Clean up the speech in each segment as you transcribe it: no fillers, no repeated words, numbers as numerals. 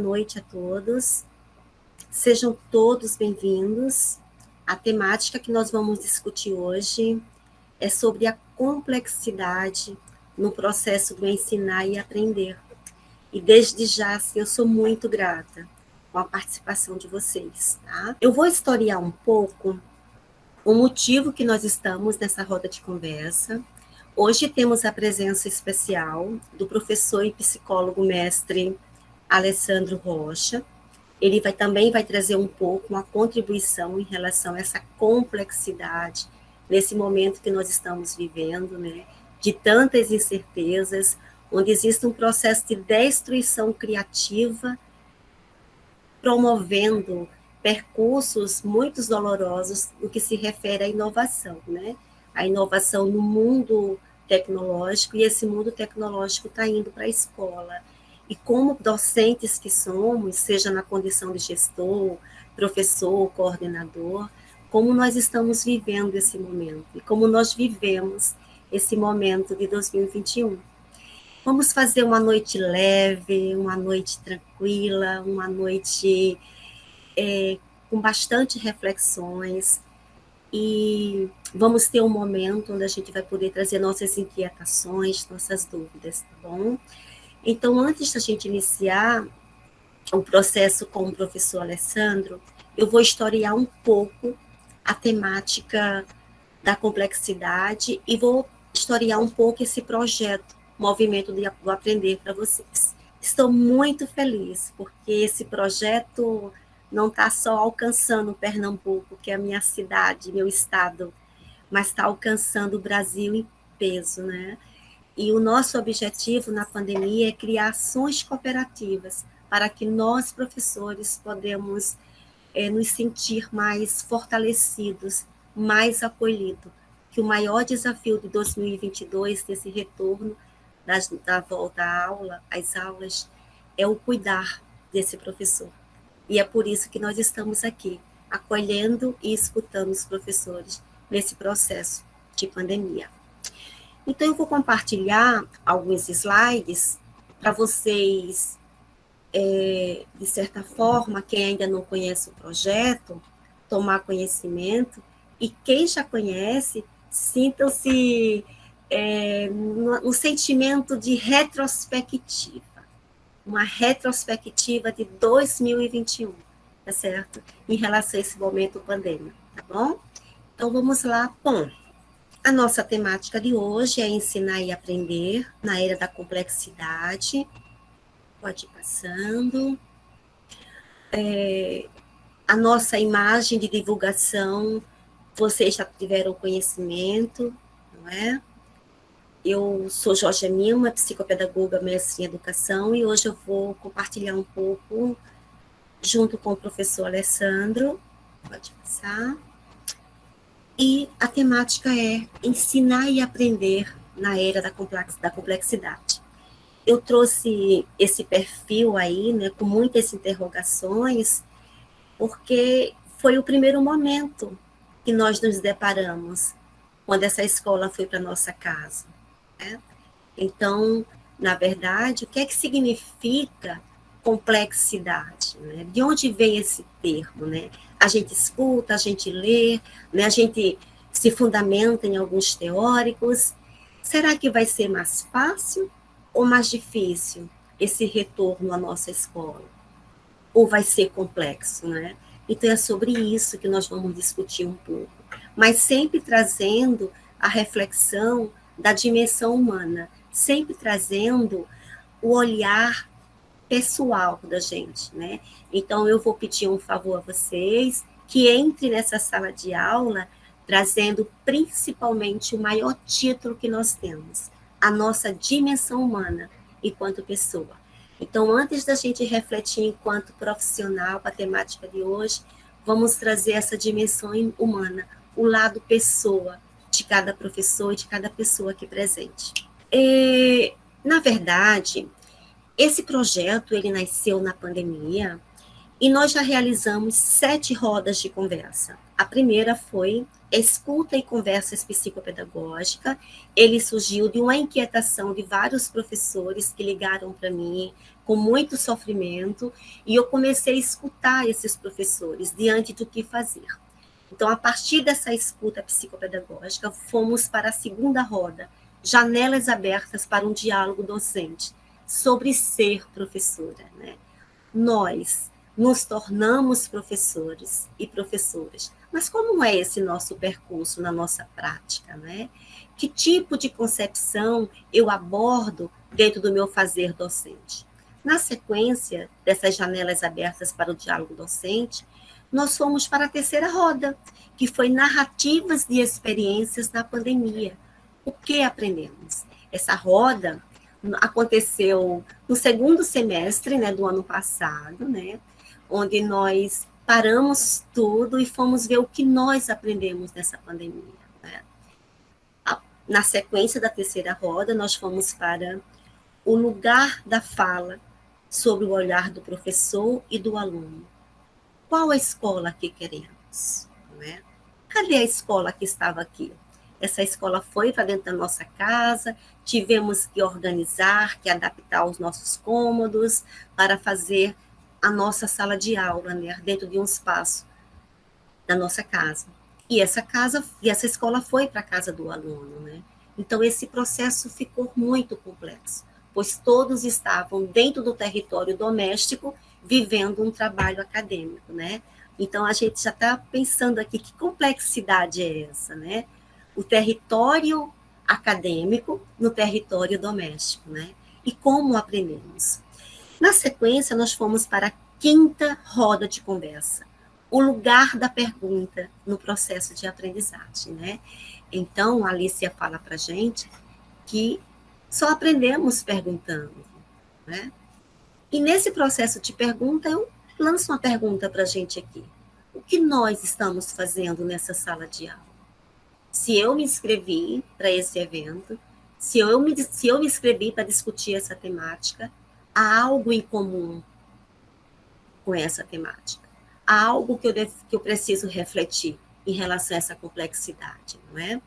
Boa noite a todos, sejam todos bem-vindos. A temática que nós vamos discutir hoje é sobre a complexidade no processo do ensinar e aprender. E desde já, assim, eu sou muito grata com a participação de vocês, tá? Eu vou historiar um pouco o motivo que nós estamos nessa roda de conversa. Hoje temos a presença especial do professor e psicólogo mestre Alessandro Rocha. Ele também vai trazer um pouco uma contribuição em relação a essa complexidade nesse momento que nós estamos vivendo, né, de tantas incertezas, onde existe um processo de destruição criativa promovendo percursos muito dolorosos no que se refere à inovação, né? A inovação no mundo tecnológico, e esse mundo tecnológico está indo para a escola. E como docentes que somos, seja na condição de gestor, professor, coordenador, como nós estamos vivendo esse momento, e como nós vivemos esse momento de 2021. Vamos fazer uma noite leve, uma noite tranquila, uma noite com bastante reflexões, e vamos ter um momento onde a gente vai poder trazer nossas inquietações, nossas dúvidas, tá bom? Então, antes da gente iniciar o processo com o professor Alessandro, eu vou historiar um pouco a temática da complexidade e vou historiar um pouco esse projeto, Movimento do Aprender, para vocês. Estou muito feliz, porque esse projeto não está só alcançando Pernambuco, que é a minha cidade, meu estado, mas está alcançando o Brasil em peso, né? E o nosso objetivo na pandemia é criar ações cooperativas para que nós, professores, podemos nos sentir mais fortalecidos, mais acolhidos. Que o maior desafio de 2022, desse retorno da volta à aula, às aulas, é o cuidar desse professor. E é por isso que nós estamos aqui, acolhendo e escutando os professores nesse processo de pandemia. Então, eu vou compartilhar alguns slides para vocês, de certa forma, quem ainda não conhece o projeto, tomar conhecimento, e quem já conhece, sintam-se no sentimento de retrospectiva, uma retrospectiva de 2021, tá certo? Em relação a esse momento pandêmico, tá bom? Então, vamos lá. Bom, a nossa temática de hoje é ensinar e aprender na era da complexidade. Pode ir passando. A nossa imagem de divulgação, vocês já tiveram conhecimento, não é? Eu sou Jorge Milma, psicopedagoga, mestre em educação, e hoje eu vou compartilhar um pouco, junto com o professor Alessandro. Pode passar. E a temática é ensinar e aprender na era da complexidade. Eu trouxe esse perfil aí, né, com muitas interrogações, porque foi o primeiro momento que nós nos deparamos quando essa escola foi para nossa casa, né? Então, na verdade, o que é que significa complexidade, né? De onde vem esse termo, né? A gente escuta, a gente lê, né? A gente se fundamenta em alguns teóricos. Será que vai ser mais fácil ou mais difícil esse retorno à nossa escola? Ou vai ser complexo, né? Então, é sobre isso que nós vamos discutir um pouco, mas sempre trazendo a reflexão da dimensão humana, sempre trazendo o olhar pessoal da gente, né? Então, eu vou pedir um favor a vocês, que entre nessa sala de aula trazendo principalmente o maior título que nós temos, a nossa dimensão humana enquanto pessoa. Então, antes da gente refletir enquanto profissional para a temática de hoje, vamos trazer essa dimensão humana, o lado pessoa de cada professor e de cada pessoa aqui presente. Na verdade, esse projeto ele nasceu na pandemia e nós já realizamos 7 rodas de conversa. A primeira foi escuta e conversas psicopedagógica, ele surgiu de uma inquietação de vários professores que ligaram para mim com muito sofrimento, e eu comecei a escutar esses professores diante do que fazer. Então, a partir dessa escuta psicopedagógica, fomos para a segunda roda, janelas abertas para um diálogo docente sobre ser professora, né? Nós nos tornamos professores e professoras. Mas como é esse nosso percurso na nossa prática, né? Que tipo de concepção eu abordo dentro do meu fazer docente? Na sequência dessas janelas abertas para o diálogo docente, nós fomos para a terceira roda, que foi narrativas de experiências na pandemia. O que aprendemos? Essa roda aconteceu no segundo semestre, né, do ano passado, né, onde nós paramos tudo e fomos ver o que nós aprendemos nessa pandemia, né? Na sequência da terceira roda, nós fomos para o lugar da fala sobre o olhar do professor e do aluno. Qual a escola que queremos? Não é? Cadê a escola que estava aqui? Essa escola foi para dentro da nossa casa, tivemos que organizar, que adaptar os nossos cômodos para fazer a nossa sala de aula, né, dentro de um espaço da nossa casa. E essa escola foi para a casa do aluno, né? Então esse processo ficou muito complexo, pois todos estavam dentro do território doméstico, vivendo um trabalho acadêmico, né? Então a gente já está pensando aqui que complexidade é essa, né? O território acadêmico no território doméstico, né? E como aprendemos. Na sequência, nós fomos para a quinta roda de conversa, o lugar da pergunta no processo de aprendizagem, né? Então, a Alicia fala para a gente que só aprendemos perguntando, né? E nesse processo de pergunta, eu lanço uma pergunta para a gente aqui. O que nós estamos fazendo nessa sala de aula? Se eu me inscrevi para esse evento, se eu me inscrevi para discutir essa temática, há algo em comum com essa temática. Há algo que eu preciso refletir em relação a essa complexidade, não é?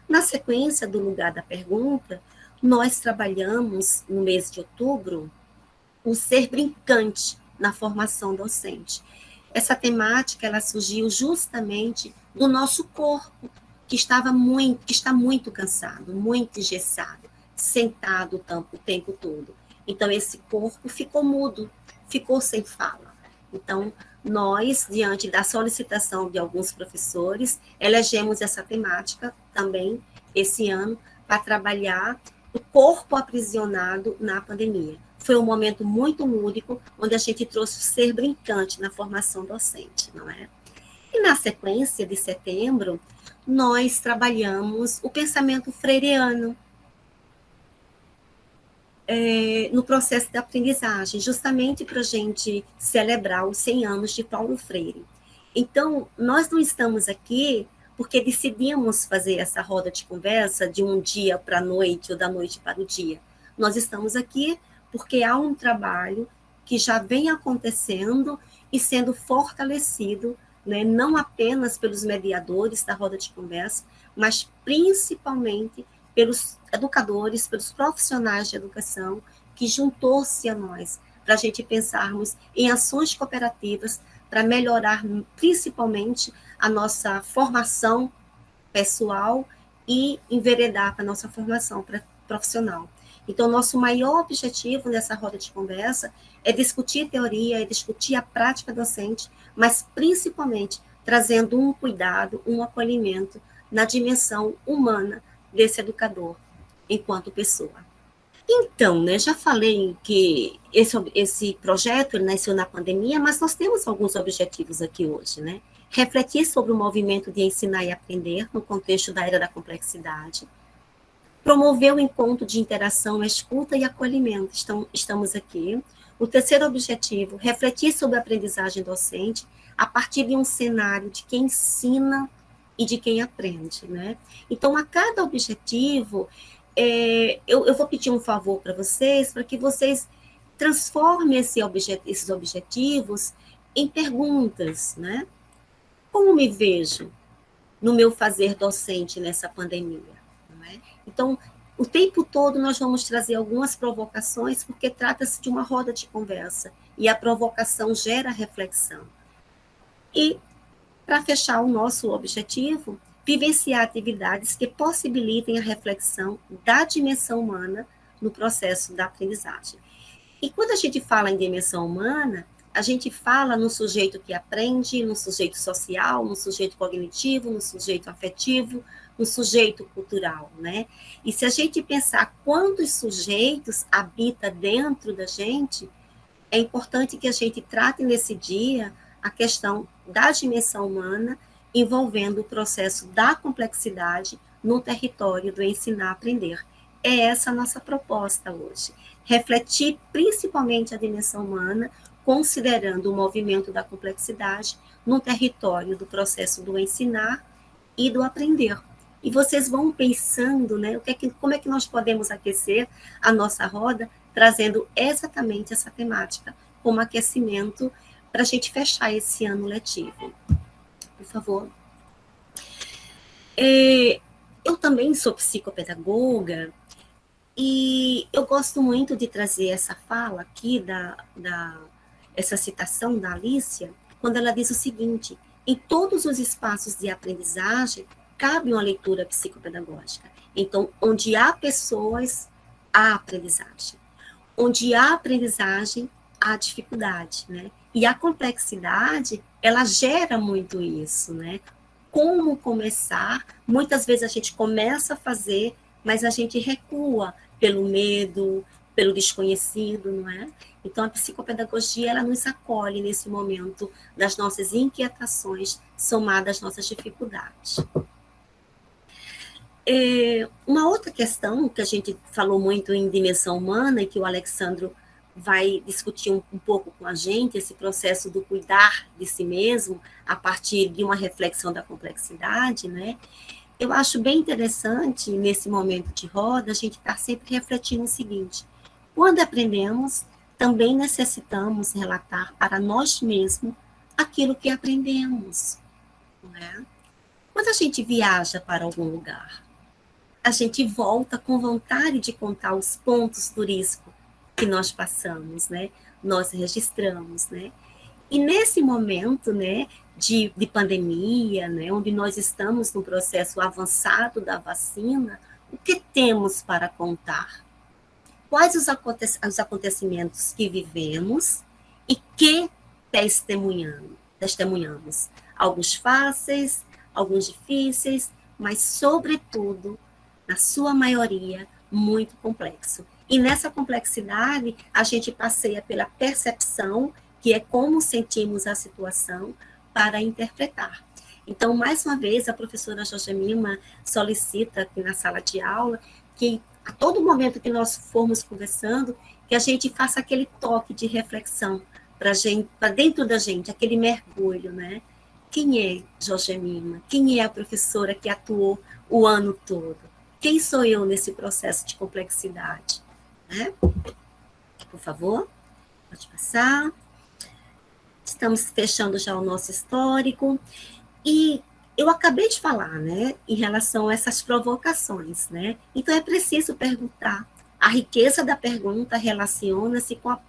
Na sequência do lugar da pergunta, nós trabalhamos, no mês de outubro, o ser brincante na formação docente. Essa temática, ela surgiu justamente do nosso corpo, que está muito cansado, muito engessado, sentado o tempo todo. Então, esse corpo ficou mudo, ficou sem fala. Então, nós, diante da solicitação de alguns professores, elegemos essa temática também esse ano para trabalhar o corpo aprisionado na pandemia. Foi um momento muito único, onde a gente trouxe o ser brincante na formação docente, não é? E na sequência de setembro, nós trabalhamos o pensamento freireano no processo de aprendizagem, justamente para a gente celebrar os 100 anos de Paulo Freire. Então, nós não estamos aqui porque decidimos fazer essa roda de conversa de um dia para a noite ou da noite para o dia. Nós estamos aqui porque há um trabalho que já vem acontecendo e sendo fortalecido, né, não apenas pelos mediadores da roda de conversa, mas principalmente pelos educadores, pelos profissionais de educação, que juntou-se a nós, para a gente pensarmos em ações cooperativas para melhorar principalmente a nossa formação pessoal e enveredar para a nossa formação profissional. Então, nosso maior objetivo nessa roda de conversa é discutir teoria, é discutir a prática docente, mas principalmente trazendo um cuidado, um acolhimento na dimensão humana desse educador, enquanto pessoa. Então, né, já falei que esse projeto ele nasceu na pandemia, mas nós temos alguns objetivos aqui hoje, né? Refletir sobre o movimento de ensinar e aprender no contexto da era da complexidade, promover o encontro de interação, escuta e acolhimento. Estamos aqui. O terceiro objetivo, refletir sobre a aprendizagem docente a partir de um cenário de quem ensina e de quem aprende, né? Então, a cada objetivo, eu vou pedir um favor para vocês, para que vocês transformem esses objetivos em perguntas, né? Como me vejo? no meu fazer docente nessa pandemia, não é? Então, o tempo todo nós vamos trazer algumas provocações, porque trata-se de uma roda de conversa, e a provocação gera reflexão. E, para fechar o nosso objetivo, vivenciar atividades que possibilitem a reflexão da dimensão humana no processo da aprendizagem. E quando a gente fala em dimensão humana, a gente fala no sujeito que aprende, no sujeito social, no sujeito cognitivo, no sujeito afetivo, no sujeito cultural, né? E se a gente pensar quantos sujeitos habita dentro da gente, é importante que a gente trate nesse dia a questão da dimensão humana, envolvendo o processo da complexidade no território do ensinar-aprender. É essa a nossa proposta hoje. Refletir principalmente a dimensão humana, considerando o movimento da complexidade no território do processo do ensinar e do aprender. E vocês vão pensando, né, como é que nós podemos aquecer a nossa roda, trazendo exatamente essa temática como aquecimento para a gente fechar esse ano letivo. Por favor. Eu também sou psicopedagoga e eu gosto muito de trazer essa fala aqui, essa citação da Alicia, quando ela diz o seguinte: em todos os espaços de aprendizagem cabe uma leitura psicopedagógica. Então, onde há pessoas, há aprendizagem. Onde há aprendizagem, há dificuldade, né? E a complexidade, ela gera muito isso, né? Como começar? Muitas vezes a gente começa a fazer, mas a gente recua pelo medo, pelo desconhecido, não é? Então, a psicopedagogia, ela nos acolhe nesse momento das nossas inquietações, somadas às nossas dificuldades. Uma outra questão que a gente falou muito em dimensão humana e que o Alexandro vai discutir um pouco com a gente, esse processo do cuidar de si mesmo a partir de uma reflexão da complexidade, né? Eu acho bem interessante, nesse momento de roda, a gente estar sempre refletindo o seguinte: quando aprendemos, também necessitamos relatar para nós mesmos aquilo que aprendemos, né? Quando a gente viaja para algum lugar, a gente volta com vontade de contar os pontos turísticos que nós passamos, né? Nós registramos, né? E nesse momento, né, de pandemia, né, onde nós estamos no processo avançado da vacina, o que temos para contar? Quais os acontecimentos que vivemos e que testemunhamos? Alguns fáceis, alguns difíceis, mas, sobretudo, na sua maioria, muito complexo. E nessa complexidade, a gente passeia pela percepção, que é como sentimos a situação, para interpretar. Então, mais uma vez, a professora Josemima solicita aqui na sala de aula que, a todo momento que nós formos conversando, que a gente faça aquele toque de reflexão para dentro da gente, aquele mergulho, né? Quem é Josemima? Quem é a professora que atuou o ano todo? Quem sou eu nesse processo de complexidade? Né? Por favor, pode passar. Estamos fechando já o nosso histórico. E eu acabei de falar, né, em relação a essas provocações, né? Então é preciso perguntar. A riqueza da pergunta relaciona-se com a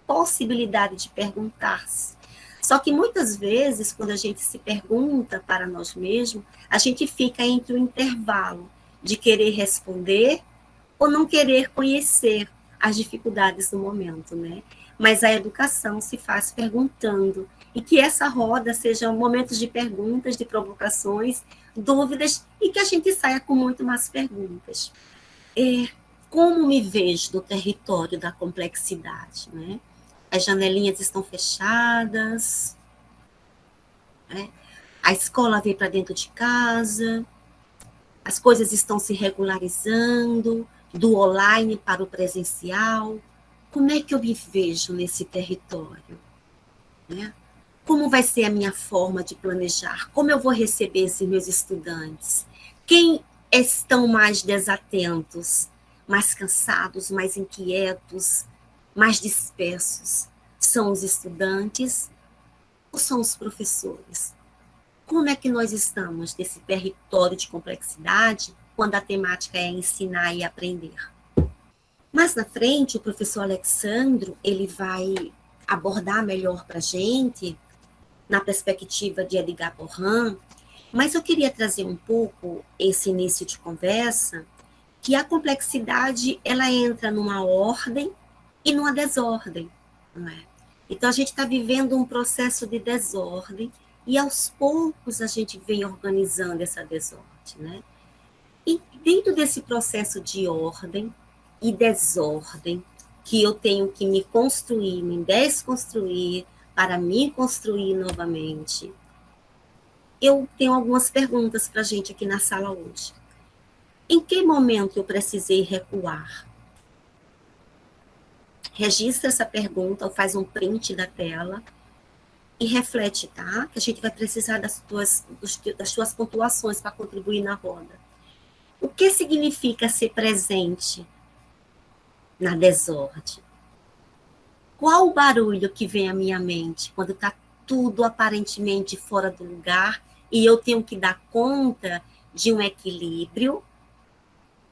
possibilidade de perguntar-se. Só que muitas vezes, quando a gente se pergunta para nós mesmos, a gente fica entre o intervalo de querer responder ou não querer conhecer as dificuldades do momento, né? Mas a educação se faz perguntando, e que essa roda seja momentos de perguntas, de provocações, dúvidas, e que a gente saia com muito mais perguntas. Como me vejo no território da complexidade, né? As janelinhas estão fechadas, né? A escola veio para dentro de casa, as coisas estão se regularizando, do online para o presencial. Como é que eu me vejo nesse território? Né? Como vai ser a minha forma de planejar? Como eu vou receber esses meus estudantes? Quem estão mais desatentos, mais cansados, mais inquietos, mais dispersos? São os estudantes ou são os professores? como é que nós estamos nesse território de complexidade quando a temática é ensinar e aprender. Mais na frente, o professor Alexandro, ele vai abordar melhor para a gente, na perspectiva de Edgar Morin, mas eu queria trazer um pouco esse início de conversa, que a complexidade, ela entra numa ordem e numa desordem, não é? Então, a gente está vivendo um processo de desordem e, aos poucos, a gente vem organizando essa desordem, né? E dentro desse processo de ordem e desordem, que eu tenho que me construir, me desconstruir, para me construir novamente, eu tenho algumas perguntas para a gente aqui na sala hoje. Em que momento eu precisei recuar? Registra essa pergunta ou faz um print da tela e reflete, tá? Que a gente vai precisar das suas pontuações para contribuir na roda. O que significa ser presente na desordem? Qual o barulho que vem à minha mente quando está tudo aparentemente fora do lugar e eu tenho que dar conta de um equilíbrio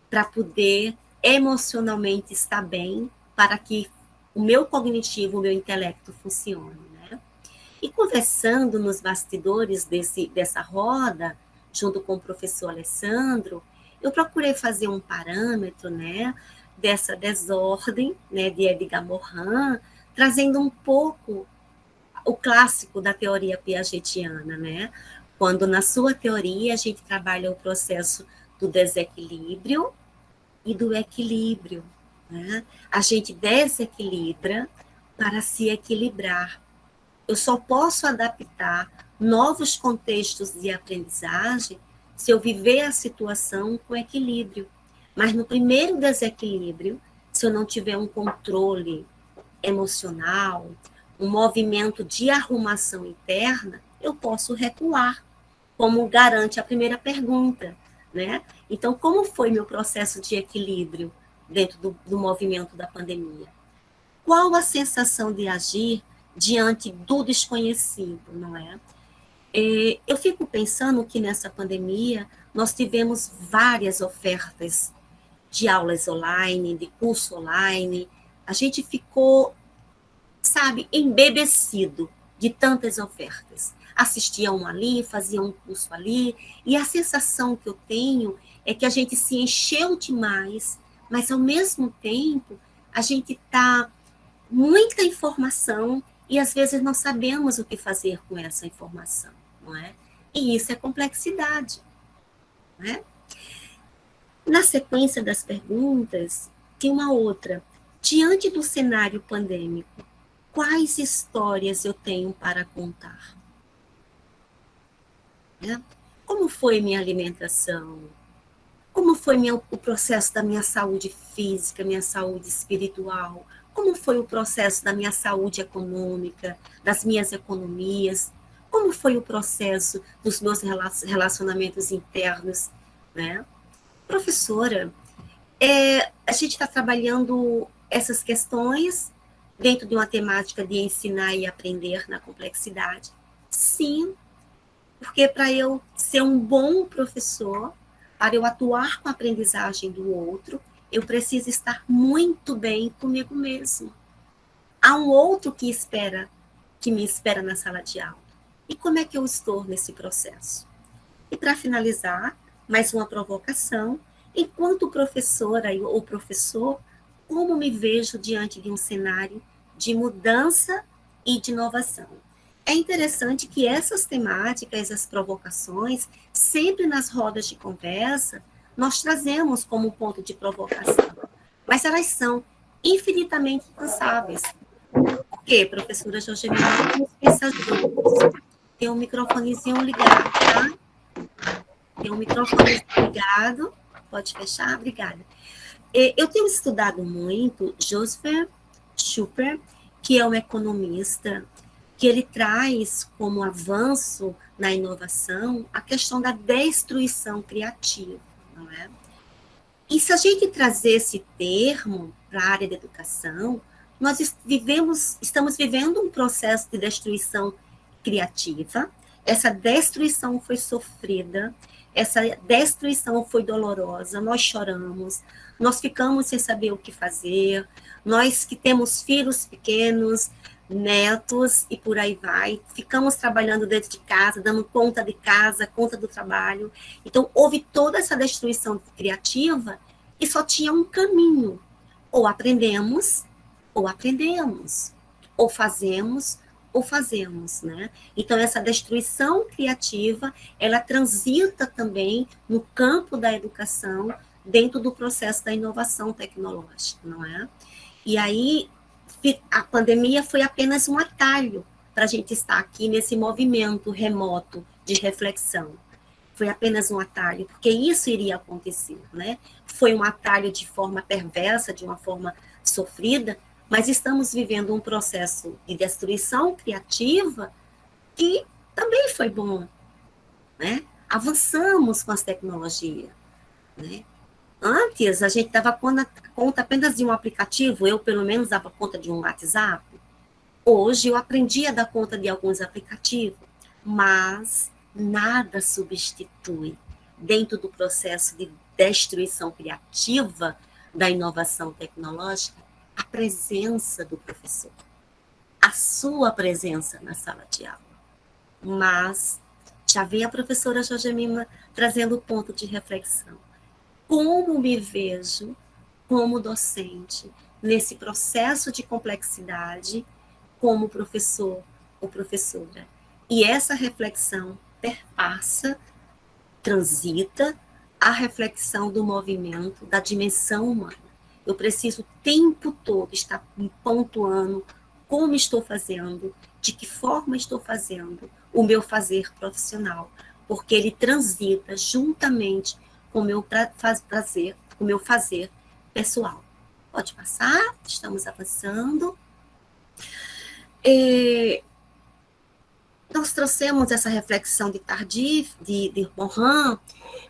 para poder emocionalmente estar bem, para que o meu cognitivo, o meu intelecto funcione, né? E conversando nos bastidores dessa roda, junto com o professor Alessandro, eu procurei fazer um parâmetro, né, dessa desordem, né, de Edgar Morin, trazendo um pouco o clássico da teoria piagetiana, né? Quando na sua teoria a gente trabalha o processo do desequilíbrio e do equilíbrio, né? A gente desequilibra para se equilibrar. Eu só posso adaptar novos contextos de aprendizagem se eu viver a situação com equilíbrio. Mas no primeiro desequilíbrio, se eu não tiver um controle emocional, um movimento de arrumação interna, eu posso recuar, como garante a primeira pergunta, né? Então, como foi meu processo de equilíbrio dentro do movimento da pandemia? Qual a sensação de agir diante do desconhecido, não é? Eu fico pensando que nessa pandemia nós tivemos várias ofertas de aulas online, de curso online. A gente ficou, sabe, embebecido de tantas ofertas. Assistia um ali, fazia um curso ali, e a sensação que eu tenho é que a gente se encheu demais, mas ao mesmo tempo a gente está muita informação e às vezes não sabemos o que fazer com essa informação, não é? E isso é complexidade, não é? Na sequência das perguntas, tem uma outra. Diante do cenário pandêmico, quais histórias eu tenho para contar? Né? Como foi minha alimentação? Como foi o processo da minha saúde física, minha saúde espiritual? Como foi o processo da minha saúde econômica, das minhas economias? Como foi o processo dos meus relacionamentos internos? Né? Professora, a gente está trabalhando essas questões dentro de uma temática de ensinar e aprender na complexidade? Sim, porque para eu ser um bom professor, para eu atuar com a aprendizagem do outro, eu preciso estar muito bem comigo mesmo. Há um outro que me espera na sala de aula. E como é que eu estou nesse processo? E para finalizar, mais uma provocação, enquanto professora ou professor, como me vejo diante de um cenário de mudança e de inovação? É interessante que essas temáticas, as provocações, sempre nas rodas de conversa, nós trazemos como ponto de provocação, mas elas são infinitamente cansáveis. Por quê, professora Jorgelina? Vamos pensar juntos. Tem um microfonezinho ligado, tá? Tem um microfone ligado, pode fechar? Obrigada. Eu tenho estudado muito Joseph Schumpeter, que é um economista, que ele traz como avanço na inovação a questão da destruição criativa, não é? E se a gente trazer esse termo para a área da educação, nós estamos vivendo um processo de destruição criativa, Essa destruição foi sofrida, essa destruição foi dolorosa, nós choramos, nós ficamos sem saber o que fazer, nós que temos filhos pequenos, netos e por aí vai, ficamos trabalhando dentro de casa, dando conta de casa, conta do trabalho. Então, houve toda essa destruição criativa e só tinha um caminho: ou aprendemos, ou aprendemos, ou fazemos, né? Então, essa destruição criativa, ela transita também no campo da educação, dentro do processo da inovação tecnológica, não é? E aí, a pandemia foi apenas um atalho para a gente estar aqui nesse movimento remoto de reflexão. Foi apenas um atalho, porque isso iria acontecer, né? Foi um atalho de forma perversa, de uma forma sofrida, mas estamos vivendo um processo de destruição criativa que também foi bom, né? Avançamos com as tecnologias, né? Antes, a gente dava conta apenas de um aplicativo, eu, pelo menos, dava conta de um WhatsApp. Hoje, eu aprendi a dar conta de alguns aplicativos, mas nada substitui, dentro do processo de destruição criativa da inovação tecnológica, a presença do professor, a sua presença na sala de aula. Mas já vem a professora Jorgemima trazendo o ponto de reflexão. Como me vejo como docente nesse processo de complexidade como professor ou professora? E essa reflexão perpassa, transita a reflexão do movimento, da dimensão humana. Eu preciso o tempo todo estar pontuando como estou fazendo, de que forma estou fazendo o meu fazer profissional, porque ele transita juntamente com o meu prazer, com o meu fazer pessoal. Pode passar, estamos avançando. Nós trouxemos essa reflexão de Tardif, de Morin,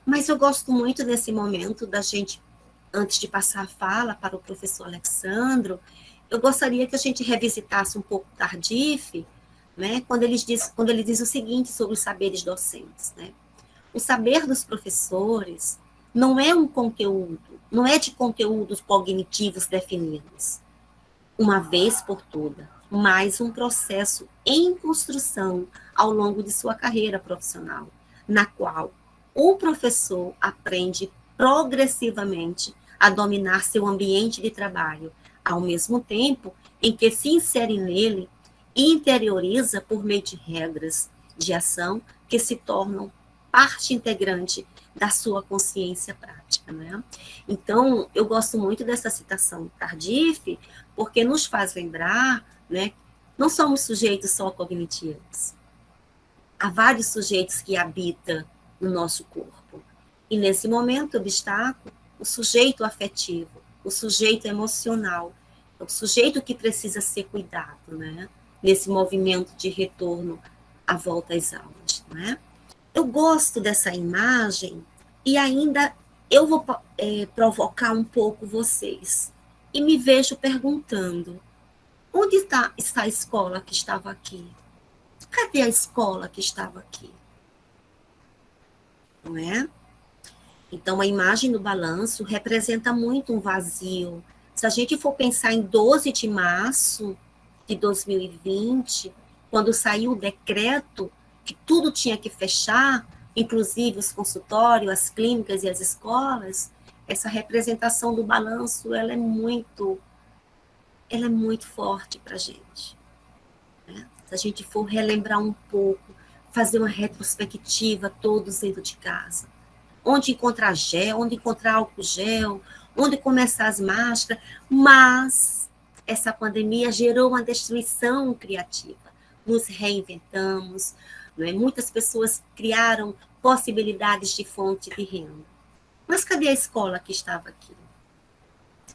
mas eu gosto muito nesse momento da gente, antes de passar a fala para o professor Alexandro, eu gostaria que a gente revisitasse um pouco Tardif, né, quando ele diz o seguinte sobre os saberes docentes, né? O saber dos professores não é um conteúdo, não é de conteúdos cognitivos definidos, uma vez por toda, mas um processo em construção ao longo de sua carreira profissional, na qual o professor aprende progressivamente a dominar seu ambiente de trabalho, ao mesmo tempo em que se insere nele e interioriza por meio de regras de ação que se tornam parte integrante da sua consciência prática, né? Então, eu gosto muito dessa citação Tardif, porque nos faz lembrar, né, não somos sujeitos só cognitivos. Há vários sujeitos que habitam no nosso corpo. E nesse momento eu destaco o sujeito afetivo, o sujeito emocional, o sujeito que precisa ser cuidado, né? Nesse movimento de retorno à volta às aulas, né? Eu gosto dessa imagem e ainda eu vou provocar um pouco vocês. E me vejo perguntando, onde está a escola que estava aqui? Cadê a escola que estava aqui? Não é? Então, a imagem do balanço representa muito um vazio. Se a gente for pensar em 12 de março de 2020, quando saiu o decreto que tudo tinha que fechar, inclusive os consultórios, as clínicas e as escolas, essa representação do balanço, ela é muito forte para a gente, né? Se a gente for relembrar um pouco, fazer uma retrospectiva todos dentro de casa, onde encontrar gel, onde encontrar álcool gel, onde começar as máscaras, mas essa pandemia gerou uma destruição criativa. Nos reinventamos, né? Muitas pessoas criaram possibilidades de fonte de renda. Mas cadê a escola que estava aqui?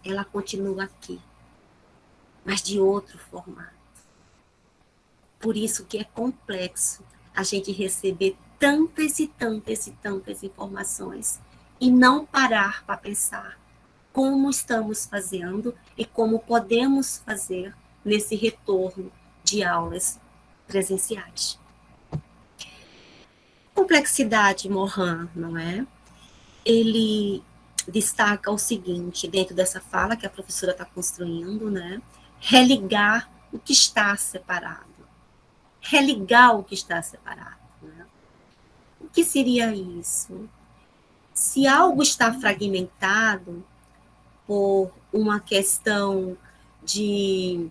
Ela continua aqui, mas de outro formato. Por isso que é complexo a gente receber tantas e tantas e tantas informações e não parar para pensar como estamos fazendo e como podemos fazer nesse retorno de aulas presenciais. Complexidade Morin, não é? Ele destaca o seguinte, dentro dessa fala que a professora está construindo, né? Religar o que está separado. Religar o que está separado. Né? O que seria isso? Se algo está fragmentado por uma questão de,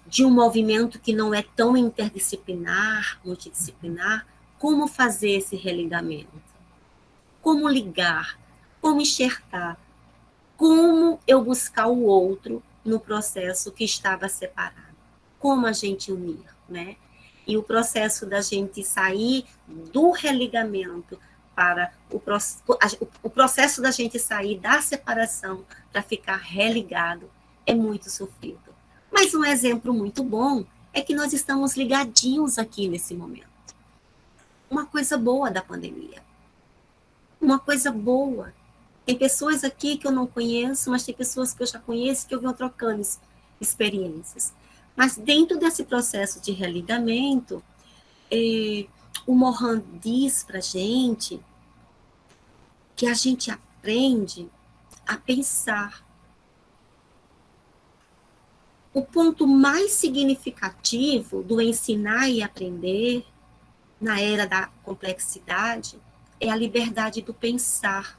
de um movimento que não é tão interdisciplinar, multidisciplinar, como fazer esse religamento? Como ligar? Como enxertar? Como eu buscar o outro no processo que estava separado? Como a gente unir, né? E o processo da gente sair do religamento para o processo da gente sair da separação para ficar religado é muito sofrido. Mas um exemplo muito bom é que nós estamos ligadinhos aqui nesse momento. Uma coisa boa da pandemia. Uma coisa boa. Tem pessoas aqui que eu não conheço, mas tem pessoas que eu já conheço que eu venho trocando experiências. Mas dentro desse processo de religamento, o Morin diz para a gente que a gente aprende a pensar. O ponto mais significativo do ensinar e aprender na era da complexidade é a liberdade do pensar.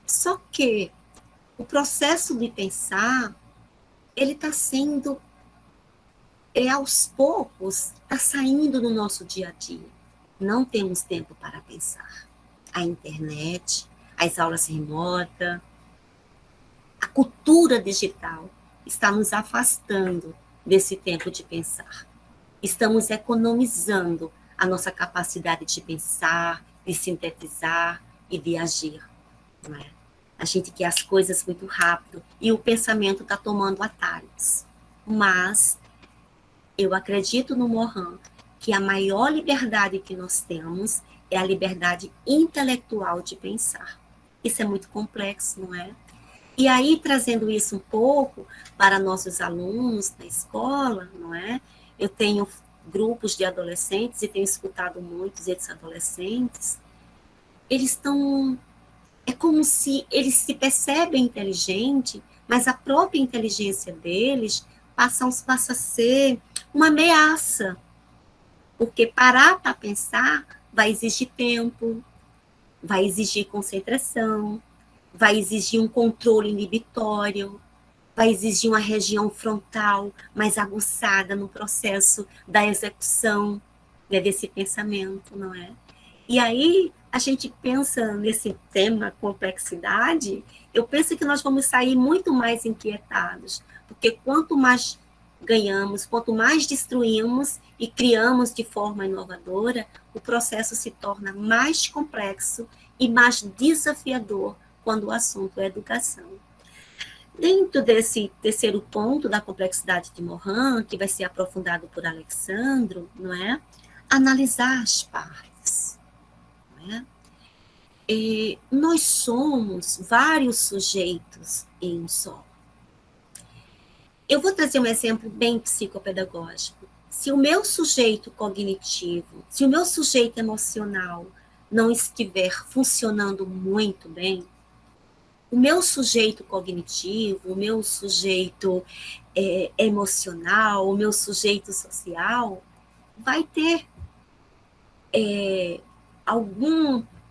Só que o processo de pensar, ele está sendo, aos poucos, está saindo do nosso dia a dia. Não temos tempo para pensar. A internet, as aulas remotas, a cultura digital está nos afastando desse tempo de pensar. Estamos economizando a nossa capacidade de pensar, de sintetizar e de agir. Não é? A gente quer as coisas muito rápido e o pensamento está tomando atalhos. Mas eu acredito no Morin que a maior liberdade que nós temos é a liberdade intelectual de pensar. Isso é muito complexo, não é? E aí, trazendo isso um pouco para nossos alunos na escola, não é? Eu tenho grupos de adolescentes e tenho escutado muitos desses adolescentes. Eles estão... É como se eles se percebem inteligentes, mas a própria inteligência deles passa a ser uma ameaça. Porque parar para pensar vai exigir tempo, vai exigir concentração, vai exigir um controle inibitório, vai exigir uma região frontal mais aguçada no processo da execução, né, desse pensamento, não é? E aí, a gente pensa nesse tema complexidade, eu penso que nós vamos sair muito mais inquietados, porque quanto mais ganhamos, quanto mais destruímos e criamos de forma inovadora, o processo se torna mais complexo e mais desafiador quando o assunto é educação. Dentro desse terceiro ponto da complexidade de Morin, que vai ser aprofundado por Alexandro, não é? Analisar as partes. Não é? E nós somos vários sujeitos em um só. Eu vou trazer um exemplo bem psicopedagógico. Se o meu sujeito cognitivo, se o meu sujeito emocional não estiver funcionando muito bem, o meu sujeito cognitivo, o meu sujeito emocional, o meu sujeito social, vai ter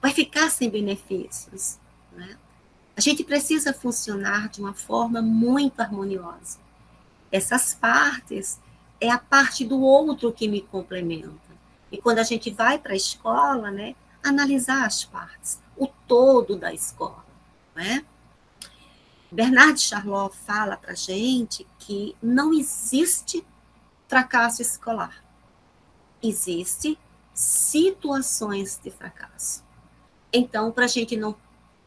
vai ficar sem benefícios. Né? A gente precisa funcionar de uma forma muito harmoniosa. Essas partes é a parte do outro que me complementa. E quando a gente vai para a escola, né, analisar as partes, o todo da escola. Não é? Bernard Charlot fala para a gente que não existe fracasso escolar. Existem situações de fracasso. Então, para a gente não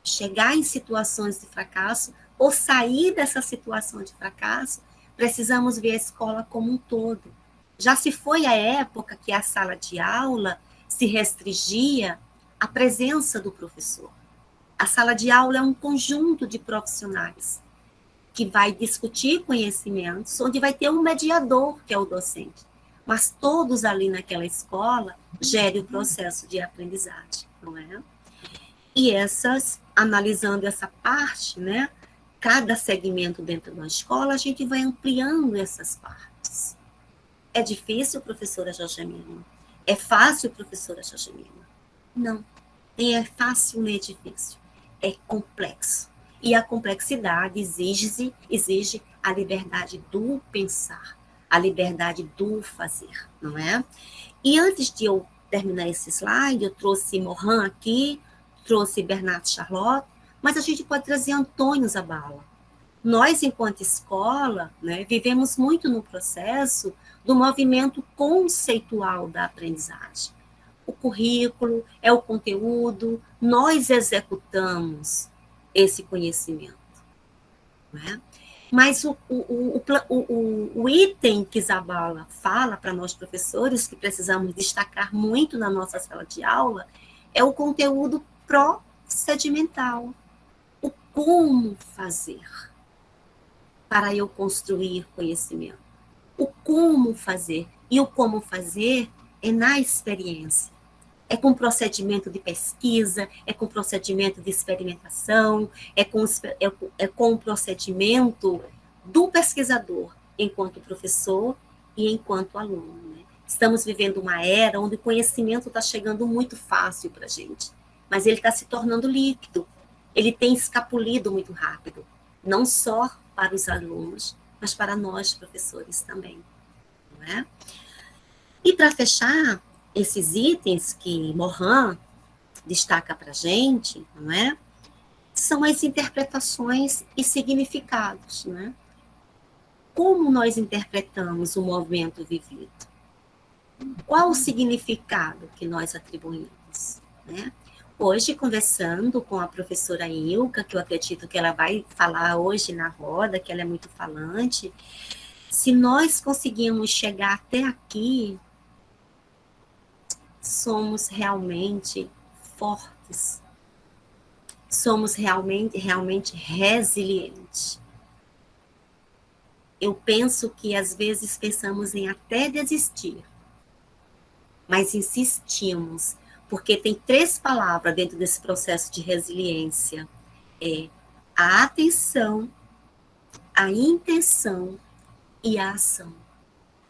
chegar em situações de fracasso ou sair dessa situação de fracasso, precisamos ver a escola como um todo. Já se foi a época que a sala de aula se restringia à presença do professor. A sala de aula é um conjunto de profissionais que vai discutir conhecimentos, onde vai ter um mediador, que é o docente. Mas todos ali naquela escola gere o processo de aprendizagem, não é? E analisando essa parte, né, cada segmento dentro da escola, a gente vai ampliando essas partes. É difícil, professora Jorgemina? É fácil, professora Jorgemina? Não, nem é fácil nem é difícil. É complexo. E a complexidade exige a liberdade do pensar, a liberdade do fazer, não é? E antes de eu terminar esse slide, eu trouxe Morin aqui, trouxe Bernardo Charlotte, mas a gente pode trazer Antônio Zabala. Nós, enquanto escola, né, vivemos muito no processo do movimento conceitual da aprendizagem. O currículo é o conteúdo, nós executamos esse conhecimento. Né? Mas o item que Zabala fala para nós professores, que precisamos destacar muito na nossa sala de aula, é o conteúdo procedimental. O como fazer para eu construir conhecimento. O como fazer. E o como fazer é na experiência. É com procedimento de pesquisa, é com procedimento de experimentação, é com o procedimento do pesquisador, enquanto professor e enquanto aluno. Né? Estamos vivendo uma era onde o conhecimento está chegando muito fácil para a gente, mas ele está se tornando líquido, ele tem escapulido muito rápido, não só para os alunos, mas para nós, professores, também. Não é? E para fechar, esses itens que Morin destaca para a gente, não é? São as interpretações e significados, né? Como nós interpretamos o movimento vivido? Qual o significado que nós atribuímos, né? Hoje, conversando com a professora Ilka, que eu acredito que ela vai falar hoje na roda, que ela é muito falante, se nós conseguimos chegar até aqui, somos realmente fortes, somos realmente resilientes. Eu penso que às vezes pensamos em até desistir, mas insistimos, porque tem 3 palavras dentro desse processo de resiliência: é a atenção, a intenção e a ação.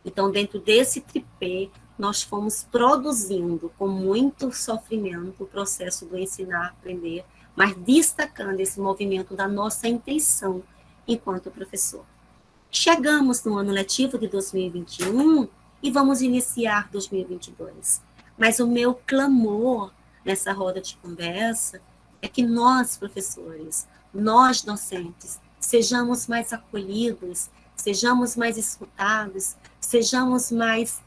Então, dentro desse tripé, nós fomos produzindo com muito sofrimento o processo do ensinar, aprender, mas destacando esse movimento da nossa intenção enquanto professor. Chegamos no ano letivo de 2021 e vamos iniciar 2022. Mas o meu clamor nessa roda de conversa é que nós, professores, nós docentes, sejamos mais acolhidos, sejamos mais escutados, sejamos mais,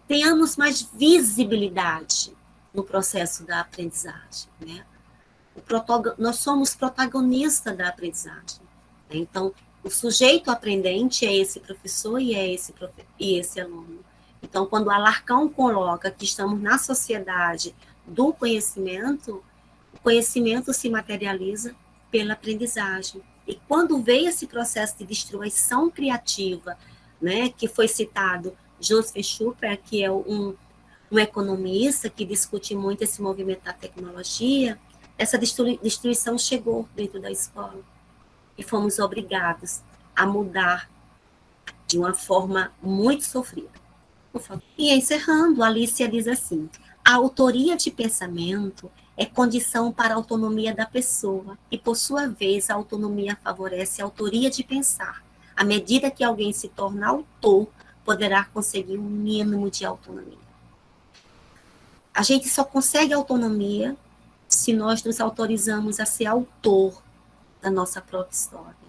tenhamos mais visibilidade no processo da aprendizagem, né? Nós somos protagonistas da aprendizagem, né? Então, o sujeito aprendente é esse professor e é esse aluno. Então, quando o Alarcão coloca que estamos na sociedade do conhecimento, o conhecimento se materializa pela aprendizagem. E quando veio esse processo de destruição criativa, né, que foi citado Joseph Schumpeter, que é um economista que discute muito esse movimento da tecnologia, essa destruição chegou dentro da escola. E fomos obrigados a mudar de uma forma muito sofrida. E encerrando, Alicia diz assim: a autoria de pensamento é condição para a autonomia da pessoa e, por sua vez, a autonomia favorece a autoria de pensar. À medida que alguém se torna autor, poderá conseguir um mínimo de autonomia. A gente só consegue autonomia se nós nos autorizamos a ser autor da nossa própria história.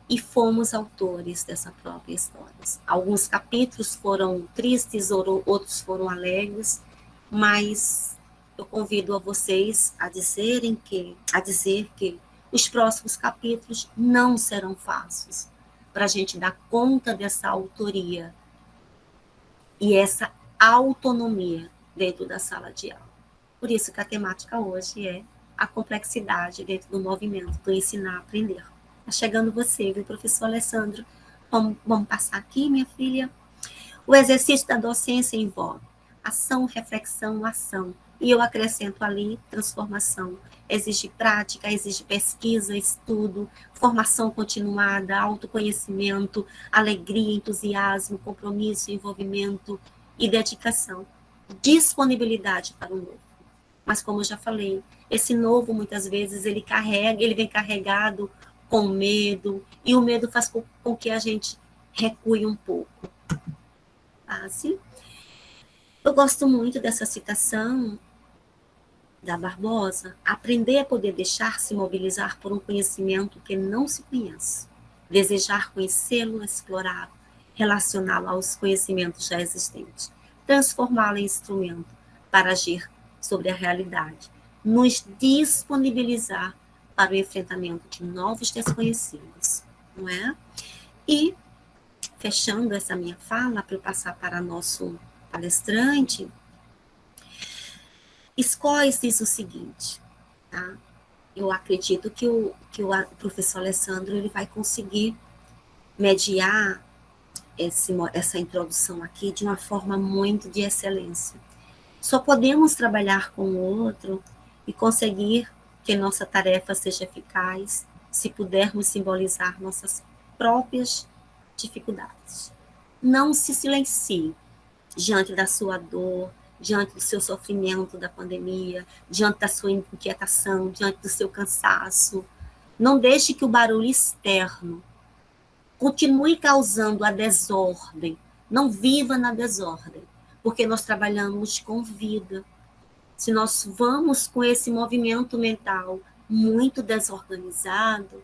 E fomos autores dessa própria história. Alguns capítulos foram tristes, outros foram alegres, mas eu convido a vocês a dizer que os próximos capítulos não serão fáceis, para a gente dar conta dessa autoria e essa autonomia dentro da sala de aula. Por isso que a temática hoje é a complexidade dentro do movimento do ensinar a aprender. Está chegando você, viu, professor Alessandro? Vamos passar aqui, minha filha. O exercício da docência envolve ação, reflexão, ação. E eu acrescento ali transformação. Exige prática, exige pesquisa, estudo, formação continuada, autoconhecimento, alegria, entusiasmo, compromisso, envolvimento e dedicação. Disponibilidade para o novo. Mas como eu já falei, esse novo muitas vezes ele vem carregado com medo, e o medo faz com que a gente recue um pouco. Assim, eu gosto muito dessa citação da Barbosa: aprender a poder deixar-se mobilizar por um conhecimento que não se conhece, desejar conhecê-lo, explorá-lo, relacioná-lo aos conhecimentos já existentes, transformá-lo em instrumento para agir sobre a realidade, nos disponibilizar para o enfrentamento de novos desconhecidos, não é? E, fechando essa minha fala, para eu passar para nosso palestrante, Skóis diz o seguinte, tá? Eu acredito que o professor Alessandro ele vai conseguir mediar essa introdução aqui de uma forma muito de excelência. Só podemos trabalhar com o outro e conseguir que nossa tarefa seja eficaz se pudermos simbolizar nossas próprias dificuldades. Não se silencie diante da sua dor, diante do seu sofrimento da pandemia, diante da sua inquietação, diante do seu cansaço. Não deixe que o barulho externo continue causando a desordem. Não viva na desordem, porque nós trabalhamos com vida. Se nós vamos com esse movimento mental muito desorganizado,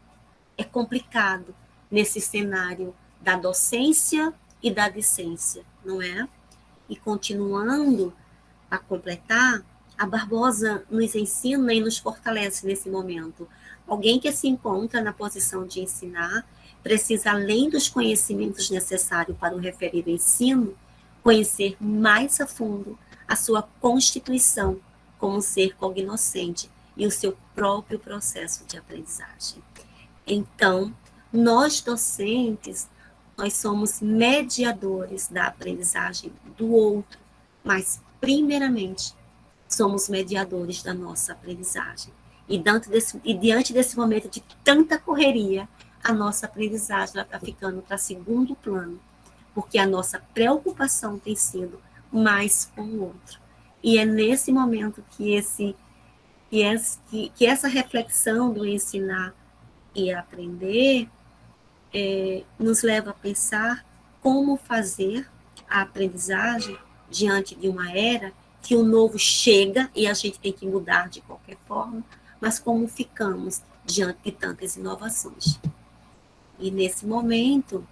é complicado nesse cenário da docência e da discência, não é? E continuando a completar, a Barbosa nos ensina e nos fortalece nesse momento. Alguém que se encontra na posição de ensinar precisa, além dos conhecimentos necessários para o referido ensino, conhecer mais a fundo a sua constituição como ser cognoscente e o seu próprio processo de aprendizagem. Então, nós docentes, nós somos mediadores da aprendizagem do outro, mas, primeiramente, somos mediadores da nossa aprendizagem. E diante desse momento de tanta correria, a nossa aprendizagem está ficando para segundo plano, porque a nossa preocupação tem sido mais com o outro. E é nesse momento que essa reflexão do ensinar e aprender nos leva a pensar como fazer a aprendizagem diante de uma era que o novo chega e a gente tem que mudar de qualquer forma, mas como ficamos diante de tantas inovações. E nesse momento,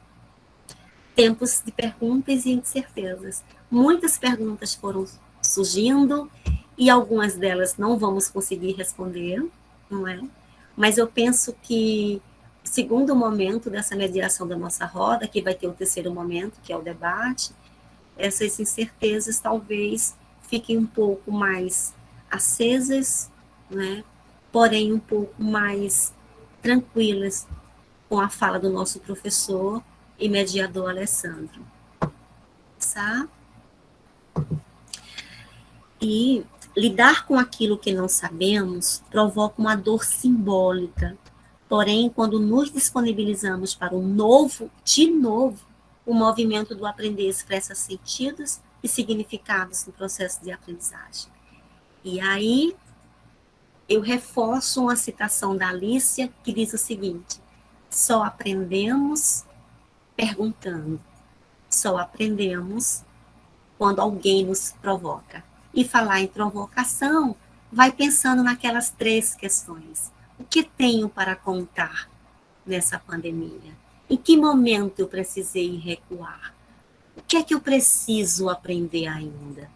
tempos de perguntas e incertezas. Muitas perguntas foram surgindo e algumas delas não vamos conseguir responder, não é? Mas eu penso que o segundo momento dessa mediação da nossa roda, que vai ter o terceiro momento, que é o debate, essas incertezas talvez fiquem um pouco mais acesas, né? Porém um pouco mais tranquilas com a fala do nosso professor e mediador Alessandro. Tá? E lidar com aquilo que não sabemos provoca uma dor simbólica. Porém, quando nos disponibilizamos para o novo, de novo, o movimento do aprender expressa sentidos e significados no processo de aprendizagem. E aí, eu reforço uma citação da Alicia, que diz o seguinte: só aprendemos perguntando, só aprendemos quando alguém nos provoca. E falar em provocação, vai pensando naquelas 3 questões. O que tenho para contar nessa pandemia? Em que momento eu precisei recuar? O que é que eu preciso aprender ainda?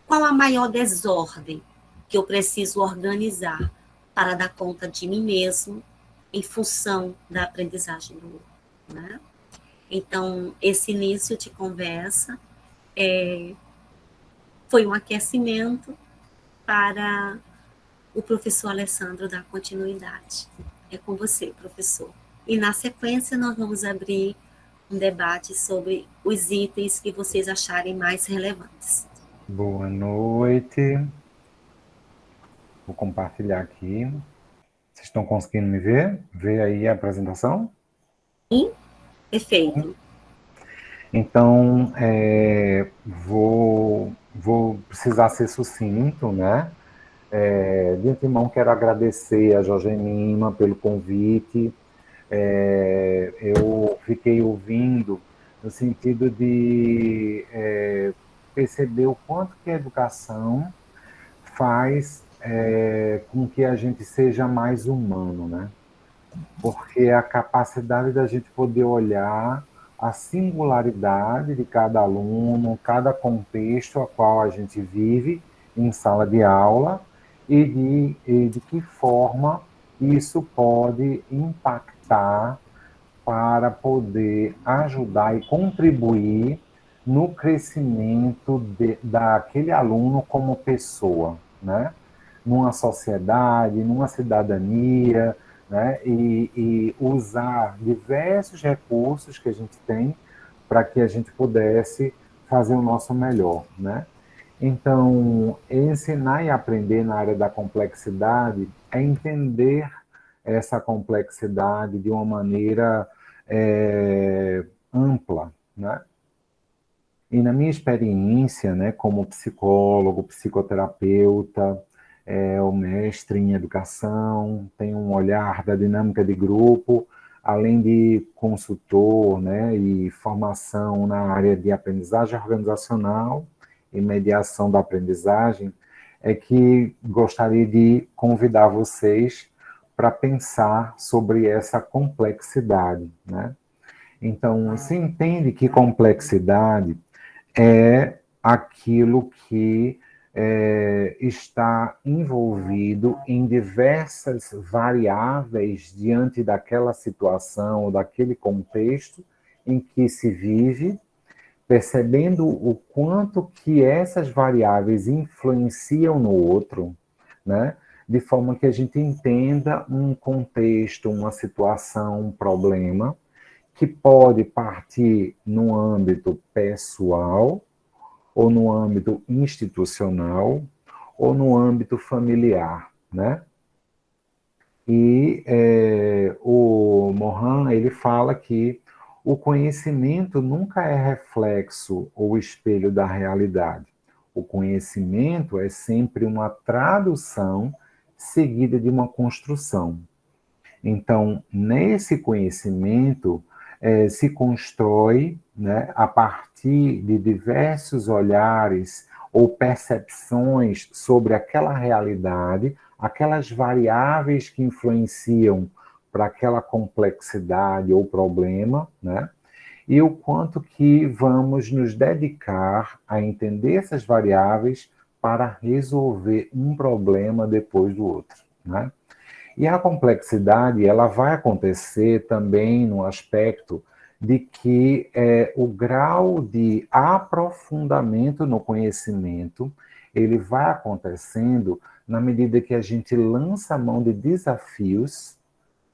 Qual a maior desordem que eu preciso organizar para dar conta de mim mesmo em função da aprendizagem do outro, né? Então, esse início de conversa foi um aquecimento para o professor Alessandro dar continuidade. É com você, professor. E na sequência nós vamos abrir um debate sobre os itens que vocês acharem mais relevantes. Boa noite. Vou compartilhar aqui. Vocês estão conseguindo me ver? Ver aí a apresentação? Sim, perfeito. Então, vou precisar ser sucinto, né? De antemão, quero agradecer a Jorge Lima pelo convite. Eu fiquei ouvindo no sentido de perceber o quanto que a educação faz com que a gente seja mais humano, né? Porque a capacidade da gente poder olhar a singularidade de cada aluno, cada contexto a qual a gente vive em sala de aula e de que forma isso pode impactar para poder ajudar e contribuir no crescimento daquele aluno como pessoa, né? Numa sociedade, numa cidadania, né? E usar diversos recursos que a gente tem para que a gente pudesse fazer o nosso melhor, né? Então, ensinar e aprender na área da complexidade é entender essa complexidade de uma maneira ampla, né? E na minha experiência, né, como psicólogo, psicoterapeuta, o mestre em educação, tenho um olhar da dinâmica de grupo, além de consultor, né, e formação na área de aprendizagem organizacional e mediação da aprendizagem, é que gostaria de convidar vocês para pensar sobre essa complexidade, né? Então, se entende que complexidade é aquilo que está envolvido em diversas variáveis diante daquela situação ou daquele contexto em que se vive, percebendo o quanto que essas variáveis influenciam no outro, né? De forma que a gente entenda um contexto, uma situação, um problema, que pode partir no âmbito pessoal, ou no âmbito institucional, ou no âmbito familiar, né? E o Mohan, ele fala que o conhecimento nunca é reflexo ou espelho da realidade. O conhecimento é sempre uma tradução seguida de uma construção. Então, nesse conhecimento, se constrói, né, a partir de diversos olhares ou percepções sobre aquela realidade, aquelas variáveis que influenciam para aquela complexidade ou problema, né? E o quanto que vamos nos dedicar a entender essas variáveis para resolver um problema depois do outro, né? E a complexidade, ela vai acontecer também no aspecto de que o grau de aprofundamento no conhecimento, ele vai acontecendo na medida que a gente lança a mão de desafios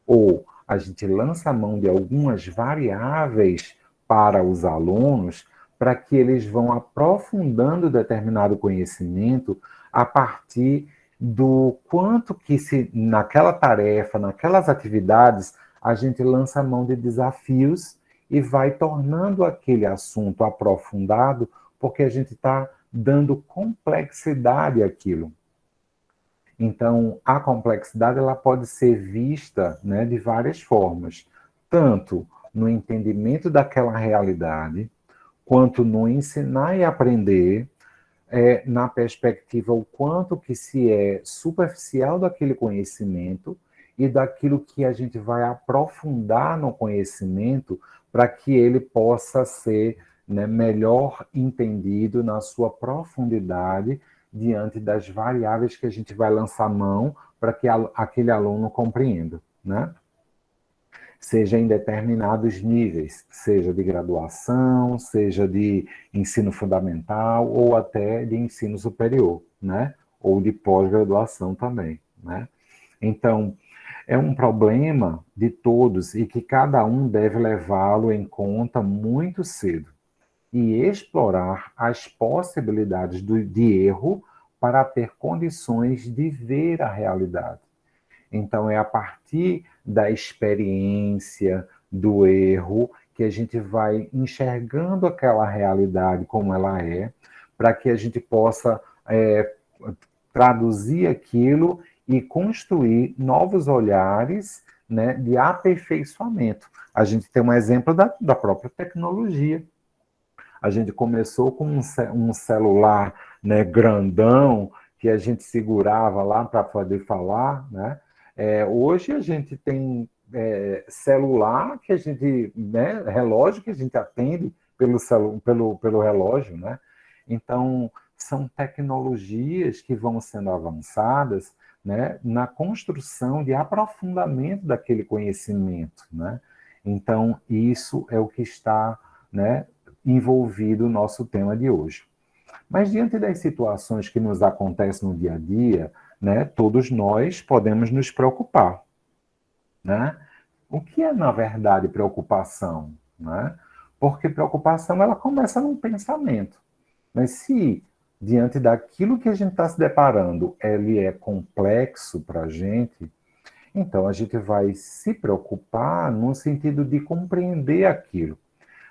ou a gente lança a mão de algumas variáveis para os alunos para que eles vão aprofundando determinado conhecimento a partir do quanto que se naquela tarefa, naquelas atividades, a gente lança a mão de desafios e vai tornando aquele assunto aprofundado, porque a gente está dando complexidade àquilo. Então, a complexidade ela pode ser vista, né, de várias formas, tanto no entendimento daquela realidade, quanto no ensinar e aprender, na perspectiva o quanto que se é superficial daquele conhecimento e daquilo que a gente vai aprofundar no conhecimento para que ele possa ser, né, melhor entendido na sua profundidade diante das variáveis que a gente vai lançar mão para que aquele aluno compreenda, né? Seja em determinados níveis, seja de graduação, seja de ensino fundamental ou até de ensino superior, né? Ou de pós-graduação também, né? Então, É um problema de todos e que cada um deve levá-lo em conta muito cedo e explorar as possibilidades de erro para ter condições de ver a realidade. Então, é a partir da experiência, do erro, que a gente vai enxergando aquela realidade como ela é, para que a gente possa traduzir aquilo e construir novos olhares, né, de aperfeiçoamento. A gente tem um exemplo da própria tecnologia. A gente começou com um celular, né, grandão, que a gente segurava lá para poder falar, né? Hoje a gente tem celular que a gente, né, relógio que a gente atende pelo relógio, né? Então, são tecnologias que vão sendo avançadas, né, na construção de aprofundamento daquele conhecimento, né? Então, isso é o que está, né, envolvido o nosso tema de hoje. Mas diante das situações que nos acontecem no dia a dia, né, todos nós podemos nos preocupar, né? O que é, na verdade, preocupação, né? Porque preocupação, ela começa num pensamento. Mas se, diante daquilo que a gente está se deparando, ele é complexo para a gente, então a gente vai se preocupar no sentido de compreender aquilo.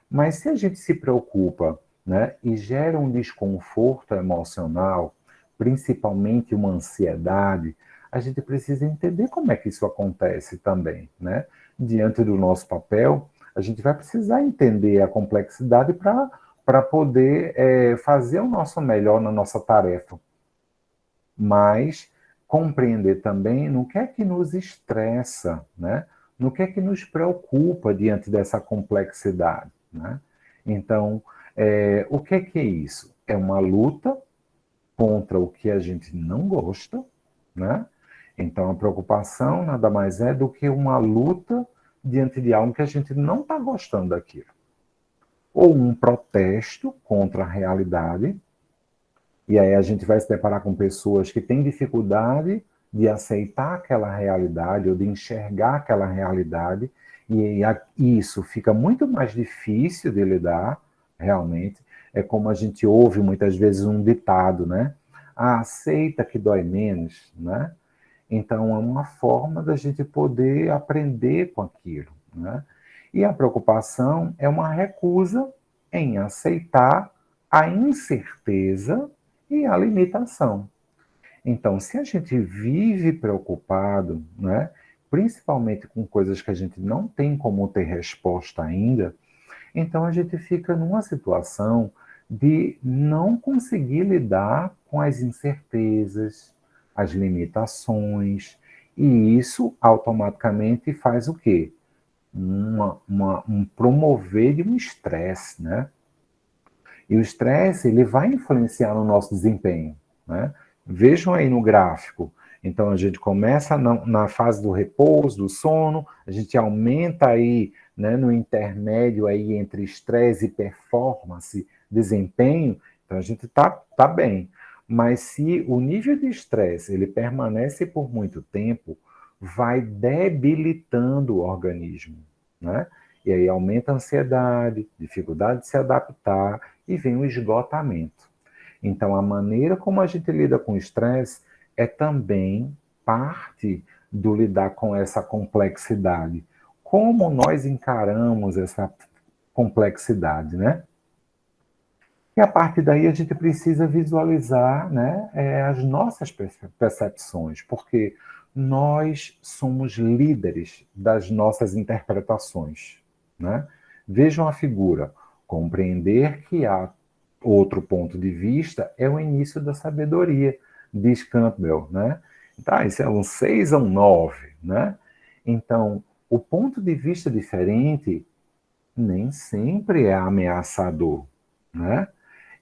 Mas se a gente se preocupa, né, e gera um desconforto emocional, principalmente uma ansiedade, a gente precisa entender como é que isso acontece também, né? Diante do nosso papel, a gente vai precisar entender a complexidade para poder fazer o nosso melhor na nossa tarefa. Mas compreender também no que é que nos estressa, né? No que é que nos preocupa diante dessa complexidade, né? Então, o que é isso? É uma luta contra o que a gente não gosta, né? Então, a preocupação nada mais é do que uma luta diante de algo que a gente não está gostando daquilo. Ou um protesto contra a realidade, e aí a gente vai se deparar com pessoas que têm dificuldade de aceitar aquela realidade ou de enxergar aquela realidade, e isso fica muito mais difícil de lidar, realmente. É como a gente ouve muitas vezes um ditado, né? Ah, aceita que dói menos, né? Então é uma forma da gente poder aprender com aquilo, né? E a preocupação é uma recusa em aceitar a incerteza e a limitação. Então, se a gente vive preocupado, né, principalmente com coisas que a gente não tem como ter resposta ainda, então a gente fica numa situação de não conseguir lidar com as incertezas, as limitações, e isso automaticamente faz o quê? Um promover de um estresse, né? E o estresse, ele vai influenciar no nosso desempenho, né? Vejam aí no gráfico. Então, a gente começa na fase do repouso, do sono, a gente aumenta aí, né, no intermédio aí entre estresse e performance, desempenho, então a gente tá bem. Mas se o nível de estresse ele permanece por muito tempo, vai debilitando o organismo, né? E aí aumenta a ansiedade, dificuldade de se adaptar, e vem o esgotamento. Então, a maneira como a gente lida com o estresse é também parte do lidar com essa complexidade. Como nós encaramos essa complexidade, né? E a partir daí a gente precisa visualizar, né, as nossas percepções, porque nós somos líderes das nossas interpretações, né? Vejam a figura. Compreender que há outro ponto de vista é o início da sabedoria, diz Campbell, né? Tá, isso é um 6 ou um 9, né? Então, o ponto de vista diferente nem sempre é ameaçador, né?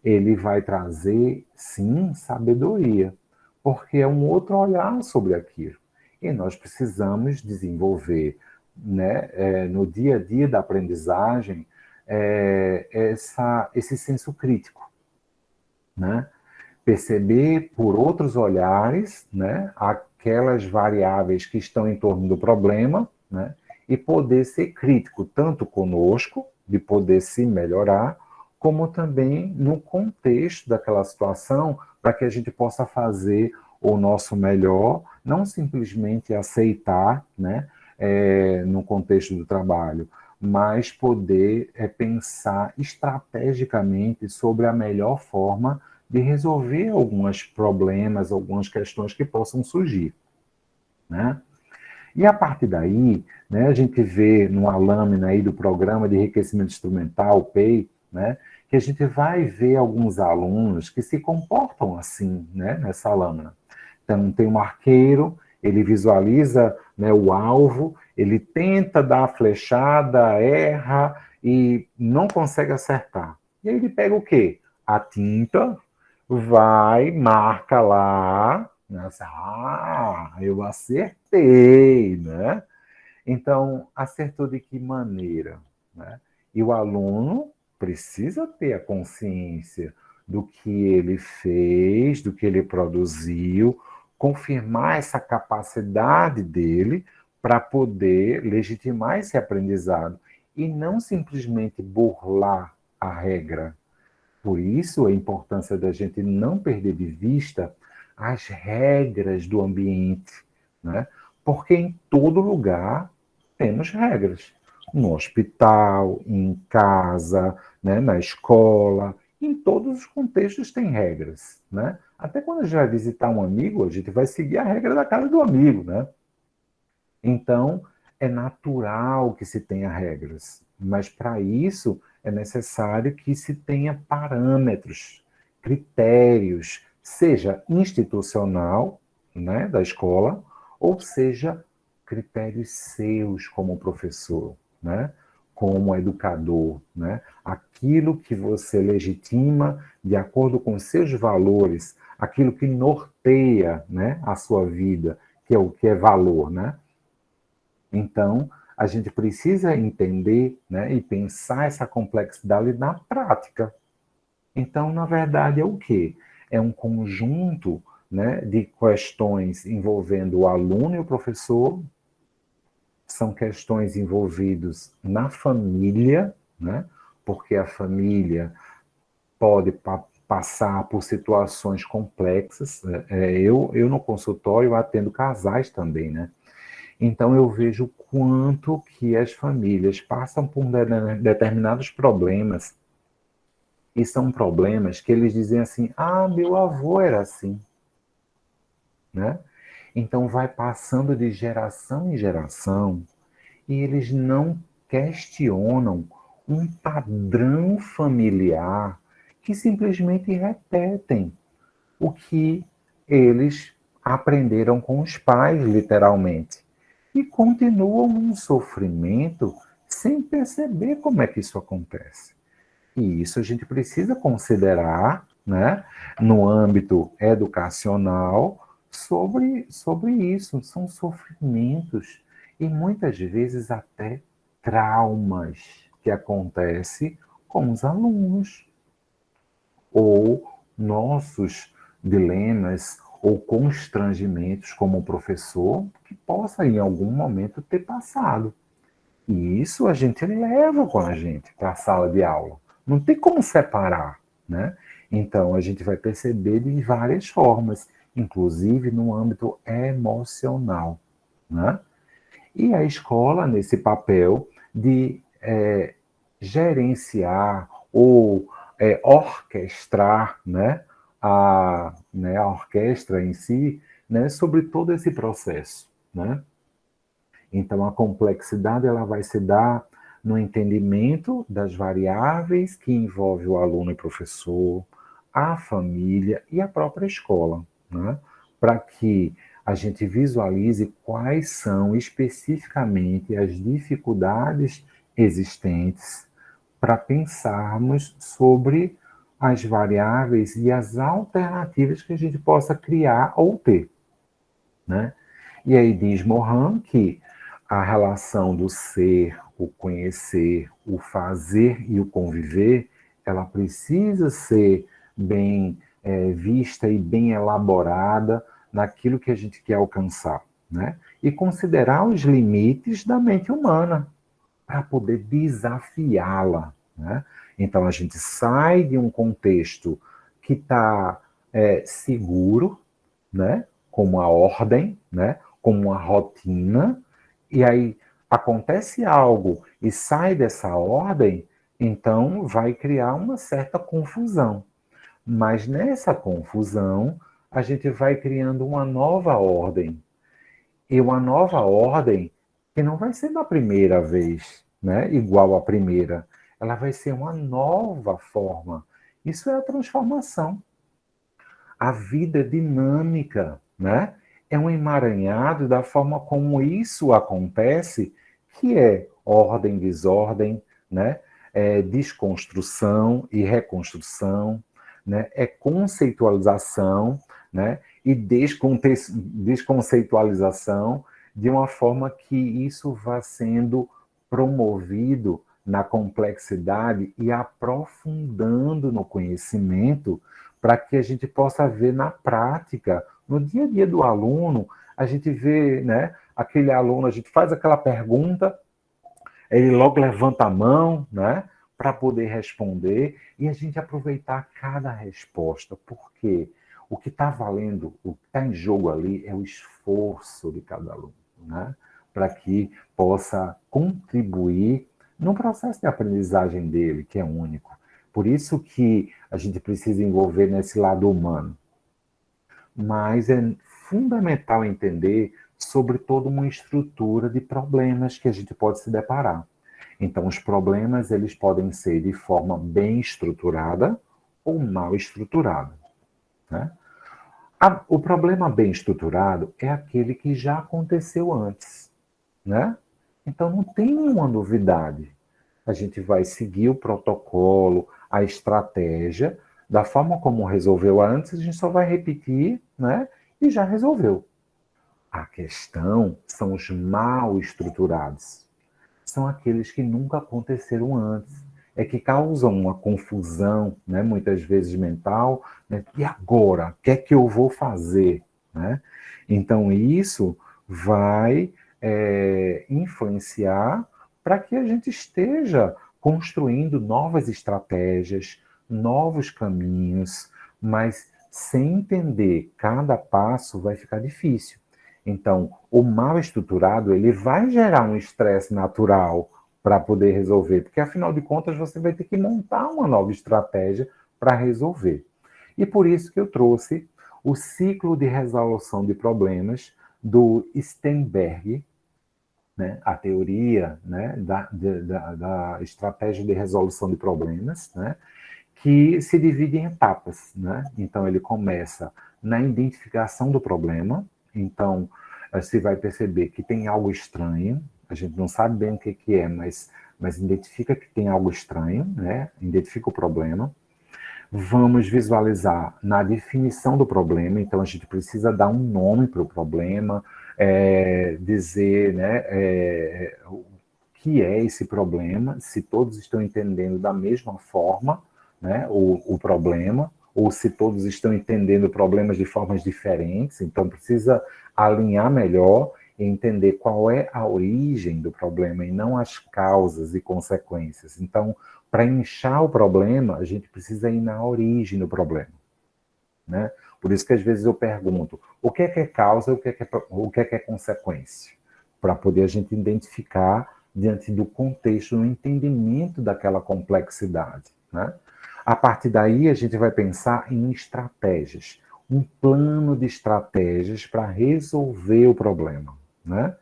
Ele vai trazer, sim, sabedoria, porque é um outro olhar sobre aquilo. E nós precisamos desenvolver, né, no dia a dia da aprendizagem, esse senso crítico, né? Perceber por outros olhares, né, aquelas variáveis que estão em torno do problema, né? E poder ser crítico, tanto conosco, de poder se melhorar, como também no contexto daquela situação, para que a gente possa fazer o nosso melhor, não simplesmente aceitar, né, no contexto do trabalho, mas poder pensar estrategicamente sobre a melhor forma de resolver alguns problemas, algumas questões que possam surgir, né? E a partir daí, né, a gente vê numa lâmina aí do Programa de Enriquecimento Instrumental, o PEI, né, que a gente vai ver alguns alunos que se comportam assim, né, nessa lâmina. Então, tem um arqueiro, ele visualiza, né, o alvo, ele tenta dar a flechada, erra e não consegue acertar. E aí ele pega o quê? A tinta, vai, marca lá, né, assim, eu acertei, né? Então, acertou de que maneira, né? E o aluno precisa ter a consciência do que ele fez, do que ele produziu, confirmar essa capacidade dele para poder legitimar esse aprendizado e não simplesmente burlar a regra. Por isso, a importância da gente não perder de vista as regras do ambiente, né? Porque em todo lugar temos regras. No hospital, em casa, né? Na escola, em todos os contextos tem regras, né? Até quando a gente vai visitar um amigo, a gente vai seguir a regra da casa do amigo, né? Então, é natural que se tenha regras, mas para isso é necessário que se tenha parâmetros, critérios, seja institucional, né, da escola, ou seja, critérios seus como professor, né, como educador, né, aquilo que você legitima de acordo com seus valores, aquilo que norteia, né, a sua vida, que é o que é valor, né? Então, a gente precisa entender, né, e pensar essa complexidade na prática. Então, na verdade, é o quê? É um conjunto, né, de questões envolvendo o aluno e o professor, são questões envolvidas na família, né, porque a família pode passar por situações complexas. Eu no consultório atendo casais também, né? Então eu vejo quanto que as famílias passam por determinados problemas e são problemas que eles dizem assim, meu avô era assim, né? Então vai passando de geração em geração e eles não questionam um padrão familiar que simplesmente repetem o que eles aprenderam com os pais, literalmente. E continuam num sofrimento sem perceber como é que isso acontece. E isso a gente precisa considerar, né, no âmbito educacional, sobre isso. São sofrimentos e muitas vezes até traumas que acontecem com os alunos ou nossos dilemas ou constrangimentos como professor que possa em algum momento ter passado. E isso a gente leva com a gente para a sala de aula. Não tem como separar, né? Então a gente vai perceber de várias formas, inclusive no âmbito emocional, né? E a escola nesse papel de gerenciar ou orquestrar, a orquestra em si, né, sobre todo esse processo, né? Então a complexidade ela vai se dar no entendimento das variáveis que envolve o aluno e professor, a família e a própria escola, né? Para que a gente visualize quais são especificamente as dificuldades existentes para pensarmos sobre as variáveis e as alternativas que a gente possa criar ou ter, né? E aí diz Morin que a relação do ser, o conhecer, o fazer e o conviver, ela precisa ser bem vista e bem elaborada naquilo que a gente quer alcançar, né? E considerar os limites da mente humana para poder desafiá-la, né? Então, a gente sai de um contexto que está seguro, né? Como a ordem, né? Como a rotina, e aí acontece algo e sai dessa ordem, então vai criar uma certa confusão. Mas nessa confusão, a gente vai criando uma nova ordem. E uma nova ordem que não vai ser da primeira vez, né? Igual à primeira. Ela vai ser uma nova forma. Isso é a transformação. A vida é dinâmica, né? É um emaranhado da forma como isso acontece, que é ordem, desordem, né? É desconstrução e reconstrução, né? É conceitualização, né? E desconceitualização de uma forma que isso vá sendo promovido na complexidade e aprofundando no conhecimento para que a gente possa ver na prática, no dia a dia do aluno, a gente vê, né, aquele aluno, a gente faz aquela pergunta, ele logo levanta a mão, né, para poder responder, e a gente aproveitar cada resposta, porque o que está valendo, o que está em jogo ali é o esforço de cada aluno, né, para que possa contribuir no processo de aprendizagem dele, que é único. Por isso que a gente precisa envolver nesse lado humano. Mas é fundamental entender sobre toda uma estrutura de problemas que a gente pode se deparar. Então, os problemas eles podem ser de forma bem estruturada ou mal estruturada, né? O problema bem estruturado é aquele que já aconteceu antes, né? Então, não tem nenhuma novidade. A gente vai seguir o protocolo, a estratégia, da forma como resolveu antes, a gente só vai repetir, né? E já resolveu. A questão são os mal estruturados. São aqueles que nunca aconteceram antes. É que causam uma confusão, né? Muitas vezes mental. Né? E agora? O que é que eu vou fazer? Né? Então, isso vai influenciar para que a gente esteja construindo novas estratégias, novos caminhos, mas sem entender cada passo vai ficar difícil. Então, o mal estruturado, ele vai gerar um estresse natural para poder resolver, porque afinal de contas você vai ter que montar uma nova estratégia para resolver. E por isso que eu trouxe o ciclo de resolução de problemas do Sternberg, né, a teoria, né, da estratégia de resolução de problemas, né, que se divide em etapas, né? Então ele começa na identificação do problema. Então você vai perceber que tem algo estranho. A gente não sabe bem o que é, mas identifica que tem algo estranho, né? Identifica o problema. Vamos visualizar na definição do problema. Então a gente precisa dar um nome para o problema, dizer, né? O que é esse problema, se todos estão entendendo da mesma forma, né, o problema, ou se todos estão entendendo problemas de formas diferentes, então precisa alinhar melhor e entender qual é a origem do problema e não as causas e consequências. Então, para inchar o problema, a gente precisa ir na origem do problema, né? Por isso que às vezes eu pergunto, o que é causa e o que é consequência? Para poder a gente identificar diante do contexto, no entendimento daquela complexidade, né? A partir daí, a gente vai pensar em estratégias, um plano de estratégias para resolver o problema, né?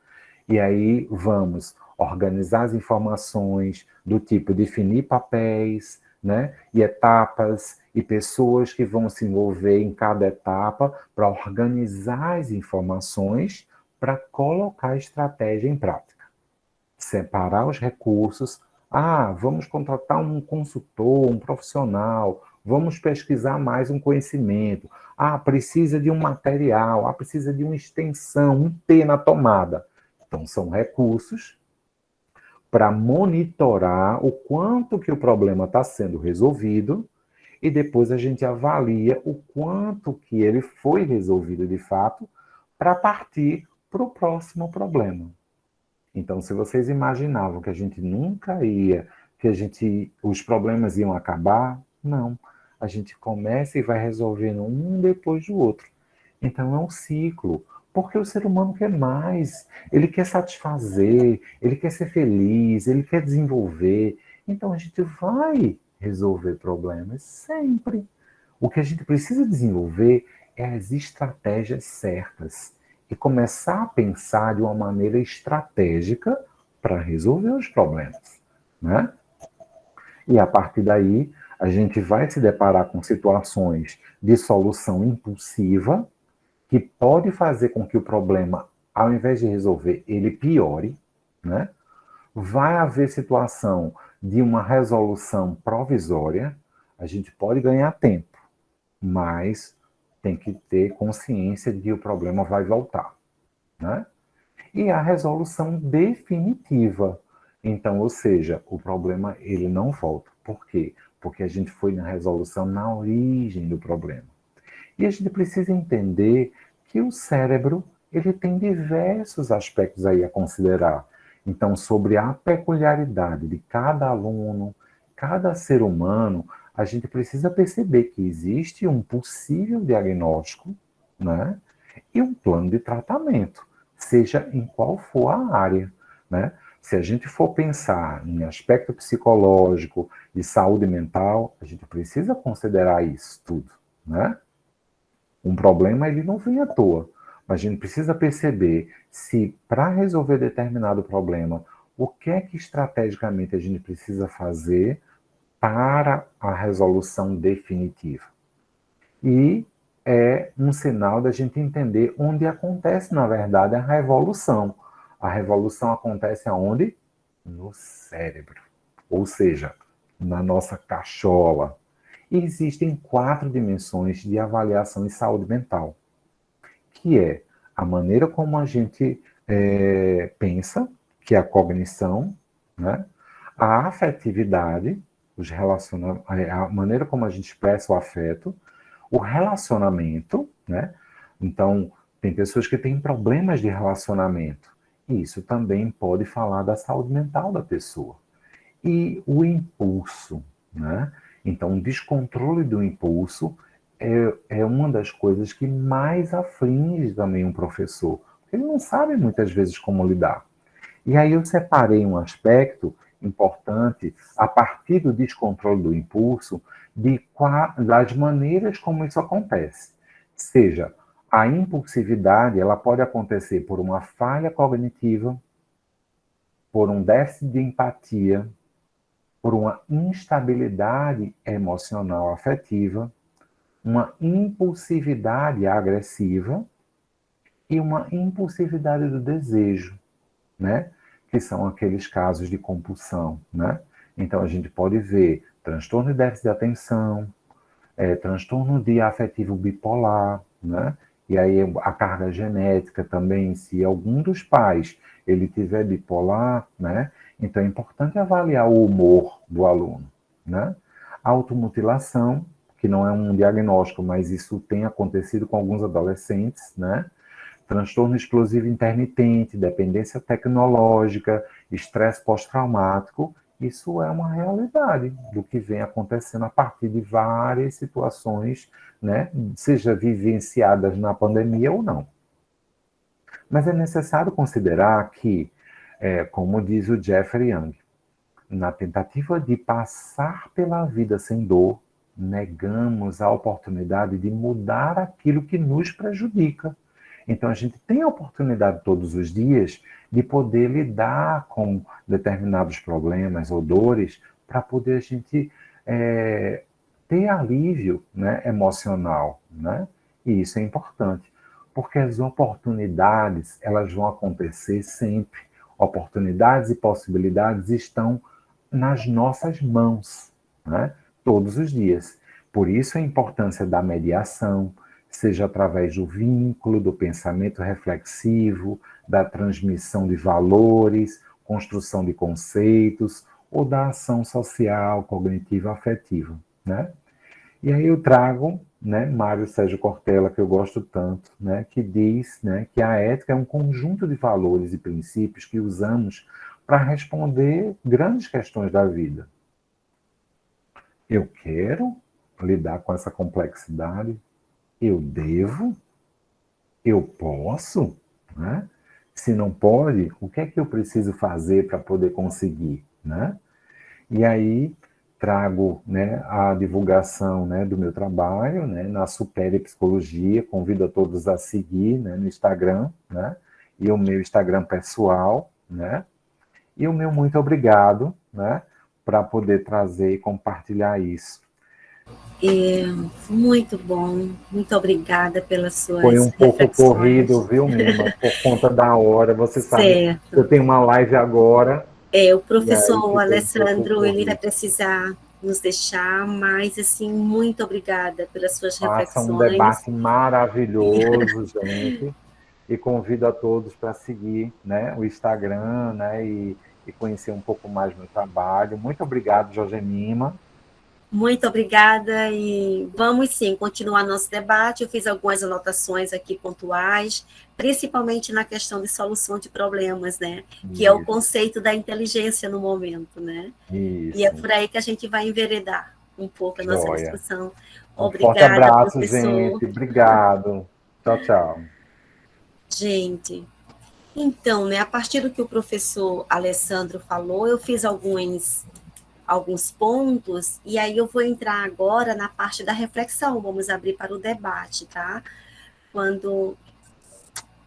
E aí vamos organizar as informações do tipo definir papéis, né? E etapas e pessoas que vão se envolver em cada etapa para organizar as informações para colocar a estratégia em prática. Separar os recursos. Ah, vamos contratar um consultor, um profissional, vamos pesquisar mais um conhecimento. Ah, precisa de um material, ah, precisa de uma extensão, um T na tomada. Então, são recursos para monitorar o quanto que o problema está sendo resolvido e depois a gente avalia o quanto que ele foi resolvido de fato para partir para o próximo problema. Então, se vocês imaginavam que a gente nunca ia, os problemas iam acabar, não. A gente começa e vai resolvendo um depois do outro. Então, é um ciclo. Porque o ser humano quer mais, ele quer satisfazer, ele quer ser feliz, ele quer desenvolver. Então, a gente vai resolver problemas sempre. O que a gente precisa desenvolver é as estratégias certas e começar a pensar de uma maneira estratégica para resolver os problemas, né? E a partir daí, a gente vai se deparar com situações de solução impulsiva que pode fazer com que o problema, ao invés de resolver, ele piore, né? Vai haver situação de uma resolução provisória, a gente pode ganhar tempo, mas tem que ter consciência de que o problema vai voltar, né? E a resolução definitiva. Então, ou seja, o problema ele não volta. Por quê? Porque a gente foi na resolução na origem do problema. E a gente precisa entender que o cérebro ele tem diversos aspectos aí a considerar. Então, sobre a peculiaridade de cada aluno, cada ser humano, a gente precisa perceber que existe um possível diagnóstico, né? E um plano de tratamento, seja em qual for a área, né? Se a gente for pensar em aspecto psicológico e saúde mental, a gente precisa considerar isso tudo, né? Um problema ele não vem à toa, mas a gente precisa perceber se para resolver determinado problema, o que é que estrategicamente a gente precisa fazer para a resolução definitiva. E é um sinal da gente entender onde acontece, na verdade, a revolução. A revolução acontece aonde? No cérebro. Ou seja, na nossa cachola. E existem 4 dimensões de avaliação em saúde mental, que é a maneira como a gente pensa, que é a cognição, né? A afetividade, a maneira como a gente expressa o afeto, o relacionamento, né? Então, tem pessoas que têm problemas de relacionamento. E isso também pode falar da saúde mental da pessoa. E o impulso, né? Então, o descontrole do impulso é uma das coisas que mais aflige também um professor. Ele não sabe muitas vezes como lidar. E aí eu separei um aspecto importante, a partir do descontrole do impulso, das maneiras como isso acontece. Seja, a impulsividade ela pode acontecer por uma falha cognitiva, por um déficit de empatia, por uma instabilidade emocional afetiva, uma impulsividade agressiva e uma impulsividade do desejo, né? Que são aqueles casos de compulsão, né? Então a gente pode ver transtorno de déficit de atenção, transtorno de afetivo bipolar, né? E aí a carga genética também, se algum dos pais ele tiver bipolar, né? Então é importante avaliar o humor do aluno, né? Automutilação, que não é um diagnóstico, mas isso tem acontecido com alguns adolescentes, né? Transtorno explosivo intermitente, dependência tecnológica, estresse pós-traumático, isso é uma realidade do que vem acontecendo a partir de várias situações, né, seja vivenciadas na pandemia ou não. Mas é necessário considerar que, como diz o Jeffrey Young, na tentativa de passar pela vida sem dor, negamos a oportunidade de mudar aquilo que nos prejudica. Então, a gente tem a oportunidade todos os dias de poder lidar com determinados problemas ou dores para poder a gente ter alívio, né, emocional, né? E isso é importante, porque as oportunidades, elas vão acontecer sempre. Oportunidades e possibilidades estão nas nossas mãos, né? Todos os dias. Por isso a importância da mediação, seja através do vínculo, do pensamento reflexivo, da transmissão de valores, construção de conceitos, ou da ação social, cognitiva, afetiva, né? E aí eu trago, né, Mário Sérgio Cortella, que eu gosto tanto, né, que diz, né, que a ética é um conjunto de valores e princípios que usamos para responder grandes questões da vida. Eu quero lidar com essa complexidade? Eu devo? Eu posso? Né? Se não pode, o que é que eu preciso fazer para poder conseguir? Né? E aí trago, né, a divulgação, né, do meu trabalho, né, na Supere Psicologia, convido a todos a seguir, né, no Instagram, né, e o meu Instagram pessoal, né, e o meu muito obrigado, né, para poder trazer e compartilhar isso. É, muito bom, muito obrigada pelas Foi suas um pouco corrido, reflexões. viu, Mima? Por conta da hora, você sabe que Certo. eu tenho uma live agora, O e aí professor ficou um pouco Alessandro, ele vai corrido. precisar nos deixar, mas, assim, muito obrigada pelas suas Faça um reflexões. debate maravilhoso, gente, e convido a todos para seguir, né, o Instagram, né, e conhecer um pouco mais do meu trabalho. Muito obrigado, Jorge Mima. Muito obrigada e vamos sim continuar nosso debate. Eu fiz algumas anotações aqui pontuais, principalmente na questão de solução de problemas, né? Que é o Isso, conceito da inteligência no momento, né? E é isso, por aí que a gente vai enveredar um pouco a nossa joia. discussão. Um forte Obrigada, abraço, professor. gente. Obrigado. Tchau, tchau. Gente, então, né, a partir do que o professor Alessandro falou, eu fiz alguns pontos, e aí eu vou entrar agora na parte da reflexão, vamos abrir para o debate, tá? Quando,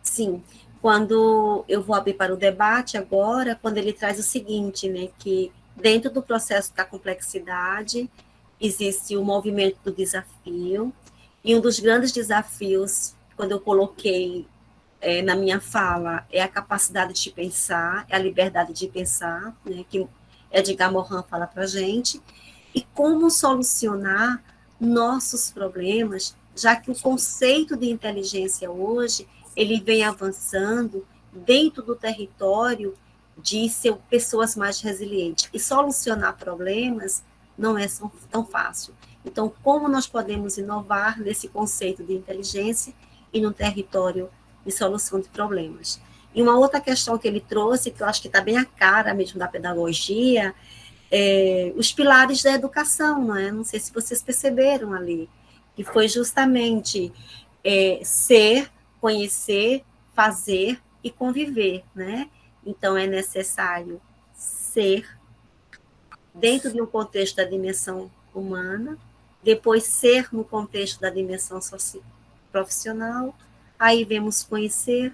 sim, quando eu vou abrir para o debate agora, quando ele traz o seguinte, né, que dentro do processo da complexidade existe o movimento do desafio, e um dos grandes desafios, quando eu coloquei na minha fala, é a capacidade de pensar, é a liberdade de pensar, né, que Edgar Morin fala para a gente, e como solucionar nossos problemas, já que o conceito de inteligência hoje, ele vem avançando dentro do território de ser pessoas mais resilientes. E solucionar problemas não é tão fácil. Então, como nós podemos inovar nesse conceito de inteligência e no território de solução de problemas? E uma outra questão que ele trouxe, que eu acho que está bem a cara mesmo da pedagogia, os pilares da educação, não é? Não sei se vocês perceberam ali, que foi justamente ser, conhecer, fazer e conviver, né? Então, é necessário ser dentro de um contexto da dimensão humana, depois ser no contexto da dimensão profissional, aí vemos conhecer,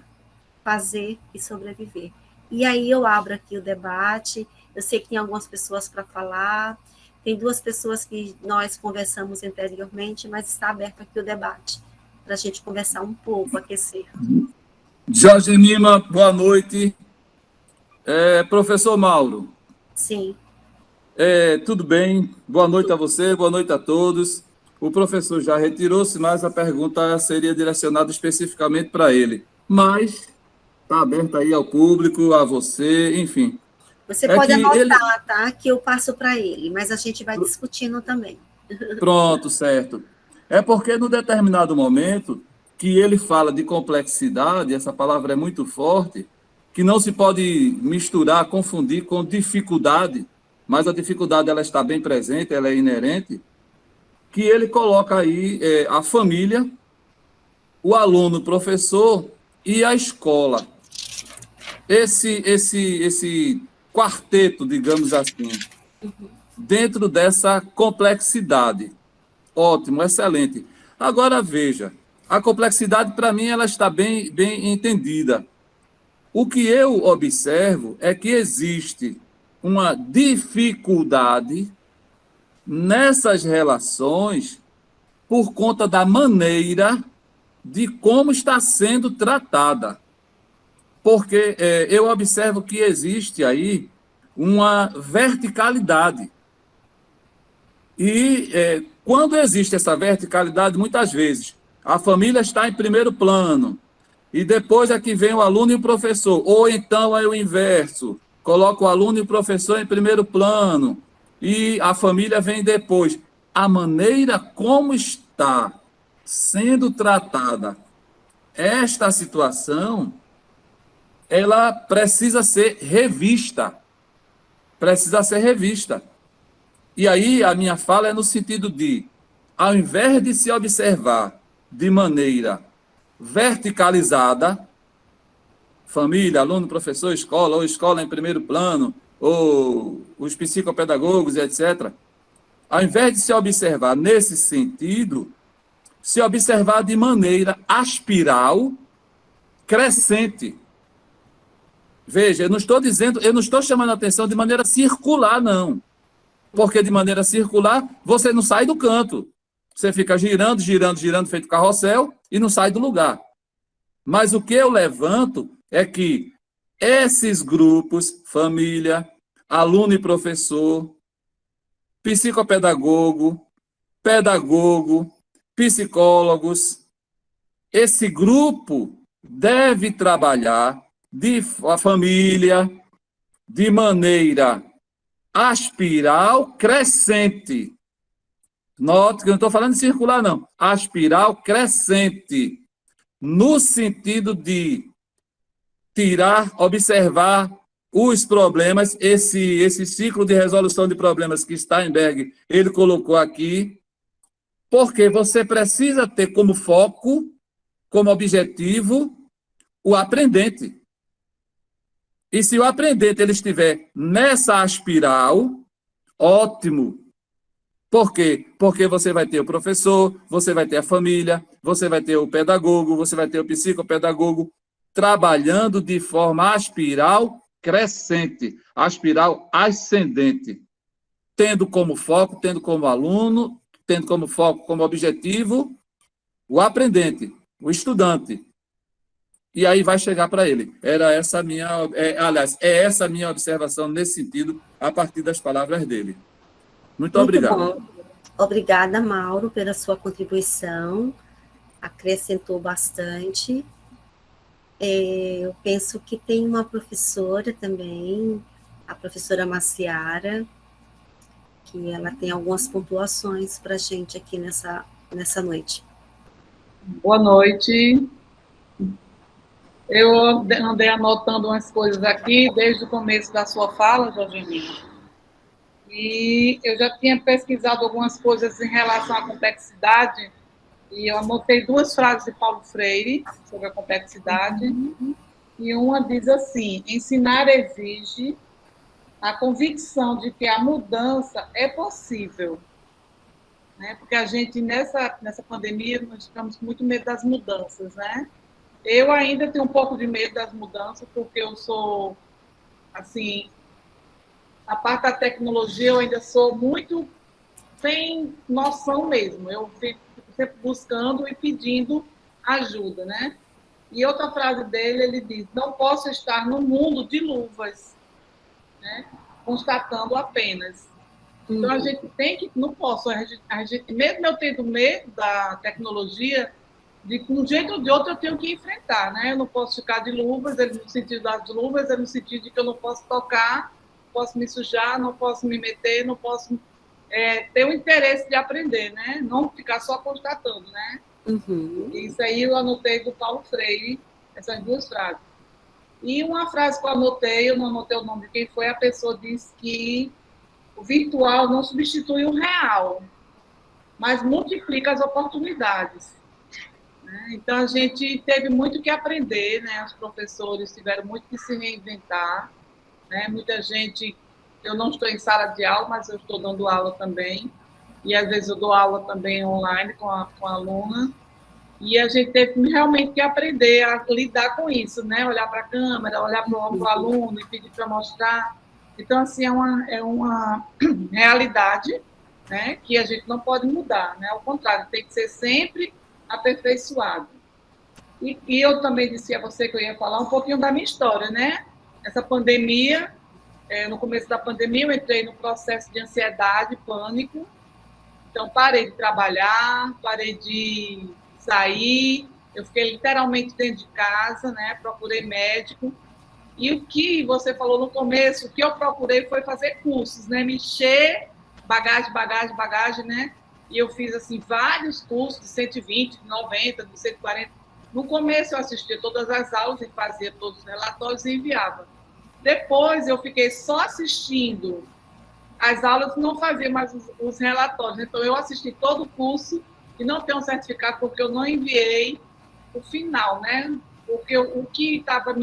fazer e sobreviver. E aí eu abro aqui o debate, eu sei que tem algumas pessoas para falar, tem duas pessoas que nós conversamos anteriormente, mas está aberto aqui o debate, para a gente conversar um pouco, aquecer. Jorge Mima, boa noite. Professor Mauro. Sim. Tudo bem? Boa noite a você, boa noite a todos. O professor já retirou-se, mas a pergunta seria direcionada especificamente para ele. Mas está aberta aí ao público, a você, enfim. Você pode anotar, tá? Que eu passo para ele, mas a gente vai discutindo também. Pronto, certo. É porque no determinado momento que ele fala de complexidade, essa palavra é muito forte, que não se pode misturar, confundir com dificuldade, mas a dificuldade ela está bem presente, ela é inerente, que ele coloca aí a família, o aluno, o professor e a escola. Esse quarteto, digamos assim, dentro dessa complexidade. Ótimo, excelente. Agora veja, a complexidade para mim ela está bem entendida. O que eu observo é que existe uma dificuldade nessas relações por conta da maneira de como está sendo tratada. Porque eu observo que existe aí uma verticalidade. E quando existe essa verticalidade, muitas vezes, a família está em primeiro plano, e depois é que vem o aluno e o professor, ou então é o inverso, coloca o aluno e o professor em primeiro plano, e a família vem depois. a maneira como está sendo tratada esta situação, ela precisa ser revista. Precisa ser revista. E aí a minha fala é no sentido de, ao invés de se observar de maneira verticalizada, família, aluno, professor, escola, ou escola em primeiro plano, ou os psicopedagogos, etc., ao invés de se observar nesse sentido, se observar de maneira aspiral, crescente. Veja, eu não estou chamando a atenção de maneira circular, não. Porque de maneira circular, você não sai do canto. Você fica girando, girando, girando, feito carrossel, e não sai do lugar. Mas o que eu levanto é que esses grupos, família, aluno e professor, psicopedagogo, pedagogo, psicólogos, esse grupo deve trabalhar a família de maneira aspiral crescente. Note que eu não estou falando de circular, não. Aspiral crescente, no sentido de tirar, observar os problemas, esse ciclo de resolução de problemas que Steinberg ele colocou aqui, porque você precisa ter como foco, como objetivo, o aprendente. E se o aprendente ele estiver nessa aspiral, ótimo. Por quê? Porque você vai ter o professor, você vai ter a família, você vai ter o pedagogo, você vai ter o psicopedagogo, trabalhando de forma aspiral crescente, aspiral ascendente, tendo como foco, tendo como aluno, tendo como foco, como objetivo, o aprendente, o estudante. E aí vai chegar para ele. Era essa a minha, aliás, é essa a minha observação nesse sentido, a partir das palavras dele. Muito obrigado. Bom. Obrigada, Mauro, pela sua contribuição. Acrescentou bastante. Eu penso que tem uma professora também, a professora Maciara, que ela tem algumas pontuações para a gente aqui nessa noite. Boa noite. Eu andei anotando umas coisas aqui desde o começo da sua fala, Jorgelina. E eu já tinha pesquisado algumas coisas em relação à complexidade, e eu anotei 2 frases de Paulo Freire sobre a complexidade, e uma diz assim: ensinar exige a convicção de que a mudança é possível. Né? Porque a gente, nessa pandemia, nós ficamos com muito medo das mudanças, né? Eu ainda tenho um pouco de medo das mudanças, porque eu sou, assim, a parte da tecnologia eu ainda sou muito sem noção mesmo. Eu fico sempre buscando e pedindo ajuda, né? E outra frase dele, ele diz: não posso estar no mundo de luvas, né? Constatando apenas. Então, a gente tem que, não posso, a gente, mesmo eu tendo medo da tecnologia, de um jeito ou de outro eu tenho que enfrentar, né? Eu não posso ficar de luvas, no sentido das luvas, no sentido de que eu não posso tocar, não posso me sujar, não posso me meter, não posso ter o interesse de aprender, né? Não ficar só constatando, né? Uhum. Isso aí eu anotei do Paulo Freire, essas 2 frases. E uma frase que eu anotei, eu não anotei o nome de quem foi, a pessoa disse que o virtual não substitui o real, mas multiplica as oportunidades. Então, a gente teve muito que aprender, né? Os professores tiveram muito que se reinventar, né? Muita gente, eu não estou em sala de aula, mas eu estou dando aula também, e às vezes eu dou aula também online com a aluna, e a gente teve realmente que aprender a lidar com isso, né? Olhar para a câmera, olhar para o aluno e pedir para mostrar. Então, assim, é uma realidade, né? Que a gente não pode mudar, né? Ao contrário, tem que ser sempre aperfeiçoado. E eu também disse a você que eu ia falar um pouquinho da minha história, né? Essa pandemia, no começo da pandemia, eu entrei no processo de ansiedade, pânico. Então, parei de trabalhar, parei de sair, eu fiquei literalmente dentro de casa, né? Procurei médico. E o que você falou no começo, o que eu procurei foi fazer cursos, né? Me encher bagagem, né? e eu fiz assim vários cursos de 120, de 90, de 140. No começo eu assistia todas as aulas e fazia todos os relatórios e enviava. Depois eu fiquei só assistindo as aulas e não fazia mais os relatórios. Então eu assisti todo o curso e não tenho um certificado porque eu não enviei o final, né? Porque o que estava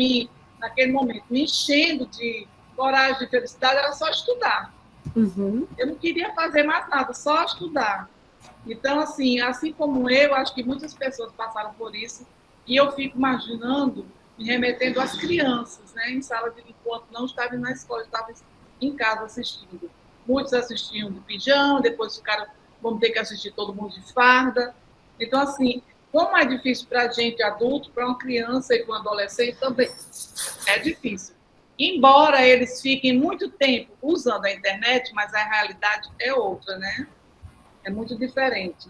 naquele momento, me enchendo de coragem, de felicidade, era só estudar. Uhum. Eu não queria fazer mais nada, só estudar. Então, assim como eu, acho que muitas pessoas passaram por isso, e eu fico imaginando, me remetendo às crianças, né, em sala de enquanto não estava na escola, estava em casa assistindo. Muitos assistiam de pijama, depois ficaram, vamos ter que assistir todo mundo de farda. Então, assim, como é difícil para a gente adulto, para uma criança e para um adolescente também é difícil. Embora eles fiquem muito tempo usando a internet, mas a realidade é outra, né? É muito diferente.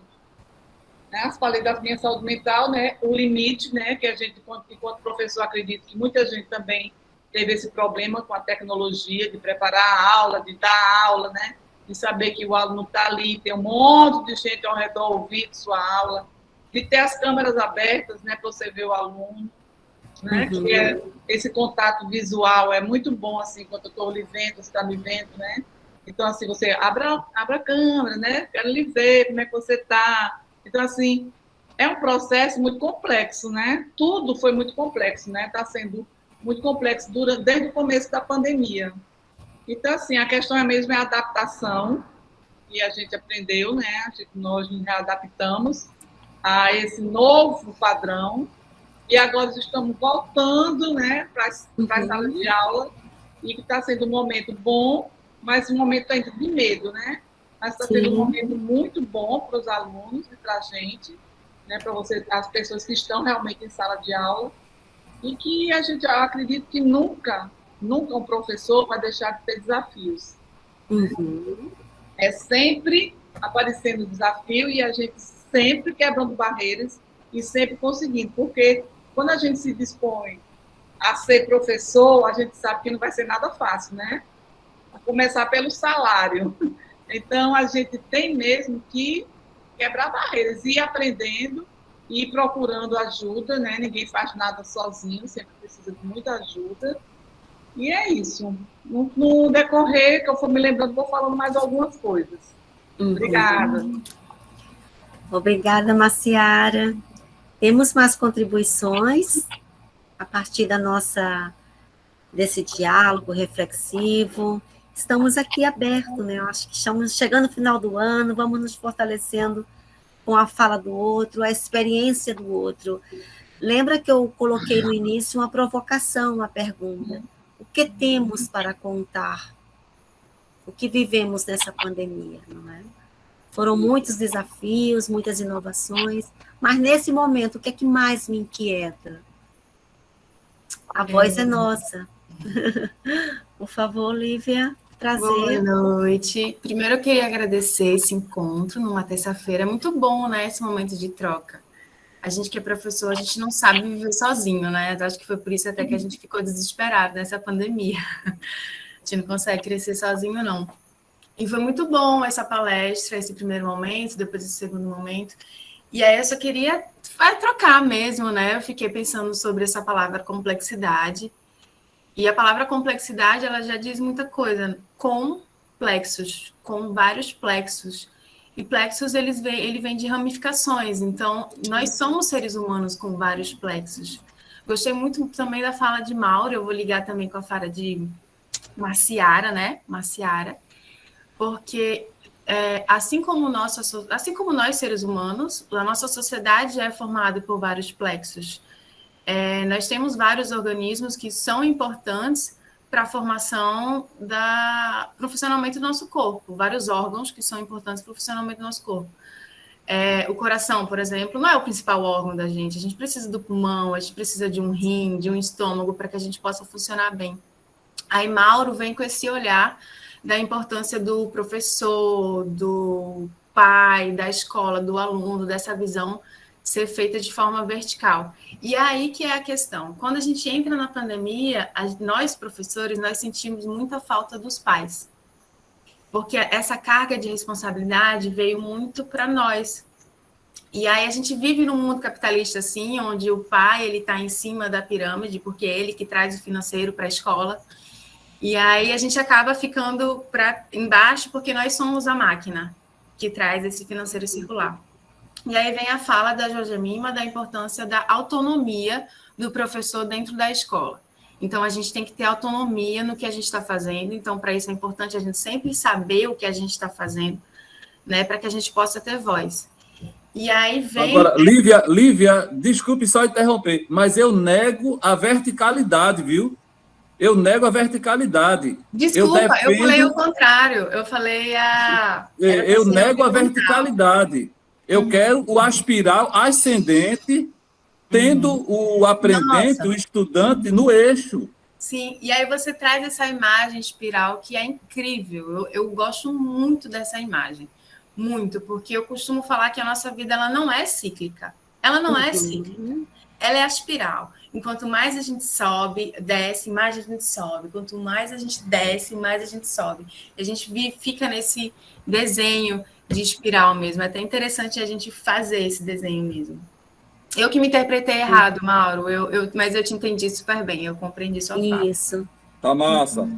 Né? Falei da minha saúde mental, né? O limite, né? Que a gente, enquanto professor, acredito que muita gente também teve esse problema com a tecnologia, de preparar a aula, de dar aula, né? De saber que o aluno está ali, tem um monte de gente ao redor ouvindo sua aula, de ter as câmeras abertas, né? Para você ver o aluno, né? Uhum. Que esse contato visual é muito bom, assim, quando eu estou lhe vendo, você está me vendo, né? Então, assim, você abra a câmera, né? Quero lhe ver como é que você está. Então, assim, é um processo muito complexo, né? Tudo foi muito complexo, né? Está sendo muito complexo desde o começo da pandemia. Então, assim, a questão é mesmo a adaptação, e a gente aprendeu, né? Nós nos readaptamos a esse novo padrão, e agora estamos voltando, né, para a sala de aula, e que está sendo um momento bom, mas um momento ainda de medo, né? Mas está sendo um momento muito bom para os alunos e para a gente, né, para as pessoas que estão realmente em sala de aula, e que a gente acredita que nunca um professor vai deixar de ter desafios. Uhum. É sempre aparecendo desafio e a gente sempre quebrando barreiras e sempre conseguindo, porque quando a gente se dispõe a ser professor, a gente sabe que não vai ser nada fácil, né? A começar pelo salário. Então, a gente tem mesmo que quebrar barreiras, ir aprendendo e ir procurando ajuda, né? Ninguém faz nada sozinho, sempre precisa de muita ajuda. E é isso. No decorrer, que eu for me lembrando, vou falando mais algumas coisas. Obrigada. Obrigada, Maciara. Temos mais contribuições a partir desse diálogo reflexivo. Estamos aqui abertos, né? Eu acho que estamos chegando no final do ano, vamos nos fortalecendo com a fala do outro, a experiência do outro. Lembra que eu coloquei no início uma provocação, uma pergunta. O que temos para contar? O que vivemos nessa pandemia, não é? Foram muitos desafios, muitas inovações, mas nesse momento, o que é que mais me inquieta? A voz é nossa. Por favor, Lívia, trazer. Boa noite. Primeiro eu queria agradecer esse encontro numa terça-feira. É muito bom, né, esse momento de troca. A gente que é professor, a gente não sabe viver sozinho, né? Eu acho que foi por isso até que a gente ficou desesperado nessa pandemia. A gente não consegue crescer sozinho, não. E foi muito bom essa palestra, esse primeiro momento, depois esse segundo momento. E aí eu só queria trocar mesmo, né? Eu fiquei pensando sobre essa palavra complexidade. E a palavra complexidade, ela já diz muita coisa. Complexos, com vários plexos. E plexos, ele vem de ramificações. Então, nós somos seres humanos com vários plexos. Gostei muito também da fala de Mauro. Eu vou ligar também com a fala de Maciara, né? Maciara. Porque, assim como nós, seres humanos, a nossa sociedade é formada por vários plexos. Nós temos vários organismos que são importantes para a formação para o funcionamento do nosso corpo, vários órgãos que são importantes para o funcionamento do nosso corpo. O coração, por exemplo, não é o principal órgão da gente. A gente precisa do pulmão, a gente precisa de um rim, de um estômago para que a gente possa funcionar bem. Aí Mauro vem com esse olhar da importância do professor, do pai, da escola, do aluno, dessa visão ser feita de forma vertical. E aí que é a questão. Quando a gente entra na pandemia, nós, professores, nós sentimos muita falta dos pais. porque essa carga de responsabilidade veio muito para nós. E aí a gente vive num mundo capitalista assim, onde o pai ele está em cima da pirâmide, porque é ele que traz o financeiro para a escola. E aí a gente acaba ficando para embaixo, porque nós somos a máquina que traz esse financeiro circular. E aí vem a fala da Jorgemima da importância da autonomia do professor dentro da escola. Então, a gente tem que ter autonomia no que a gente está fazendo. Então, para isso é importante a gente sempre saber o que a gente está fazendo, né, para que a gente possa ter voz. E aí vem... Agora, Lívia, desculpe só interromper, mas eu nego a verticalidade, viu? Eu nego a verticalidade. Desculpa, eu falei o contrário. Eu falei eu nego a verticalidade. Eu quero o aspiral ascendente, tendo o aprendente, o estudante no eixo. Sim, e aí você traz essa imagem espiral que é incrível. Eu gosto muito dessa imagem. Muito, porque eu costumo falar que a nossa vida ela não é cíclica. Ela não é cíclica. Ela é a espiral. Enquanto mais a gente sobe, desce, mais a gente sobe. Quanto mais a gente desce, mais a gente sobe. A gente fica nesse desenho de espiral mesmo. É até interessante a gente fazer esse desenho mesmo. Eu que me interpretei errado, Mauro, mas eu te entendi super bem, eu compreendi sua fala. Isso. Tá massa.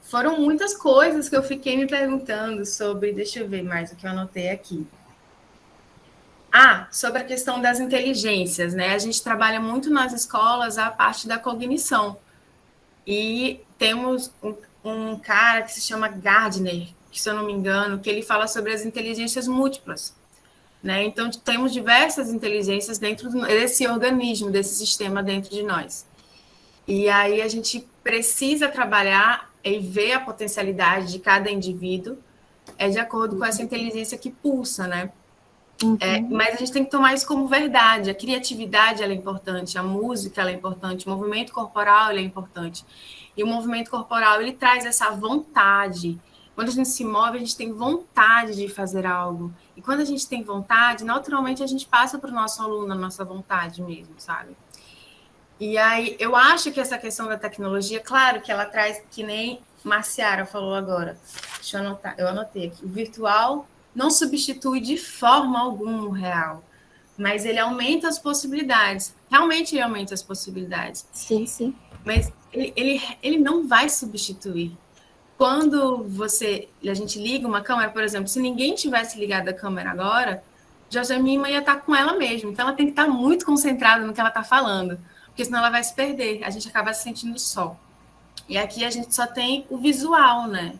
Foram muitas coisas que eu fiquei me perguntando sobre, deixa eu ver mais o que eu anotei aqui. Sobre a questão das inteligências, né? A gente trabalha muito nas escolas a parte da cognição. E temos um cara que se chama Gardner, que, se eu não me engano, que ele fala sobre as inteligências múltiplas. Né? Então, temos diversas inteligências dentro desse organismo, desse sistema dentro de nós. E aí a gente precisa trabalhar e ver a potencialidade de cada indivíduo de acordo com essa inteligência que pulsa, né? Mas a gente tem que tomar isso como verdade. A criatividade ela é importante, a música ela é importante, o movimento corporal ele é importante. E o movimento corporal ele traz essa vontade. Quando a gente se move, a gente tem vontade de fazer algo. E quando a gente tem vontade, naturalmente a gente passa para o nosso aluno a nossa vontade mesmo, sabe? E aí, eu acho que essa questão da tecnologia, claro que ela traz, que nem Marciara falou agora. Deixa eu anotar, eu anotei aqui. O virtual não substitui de forma alguma o real, mas ele aumenta as possibilidades. Realmente ele aumenta as possibilidades. Sim, sim. Mas ele não vai substituir. Quando a gente liga uma câmera, por exemplo, se ninguém tivesse ligado a câmera agora, Jorgemima ia estar com ela mesma. Então, ela tem que estar muito concentrada no que ela está falando, porque senão ela vai se perder. A gente acaba se sentindo só. E aqui a gente só tem o visual, né?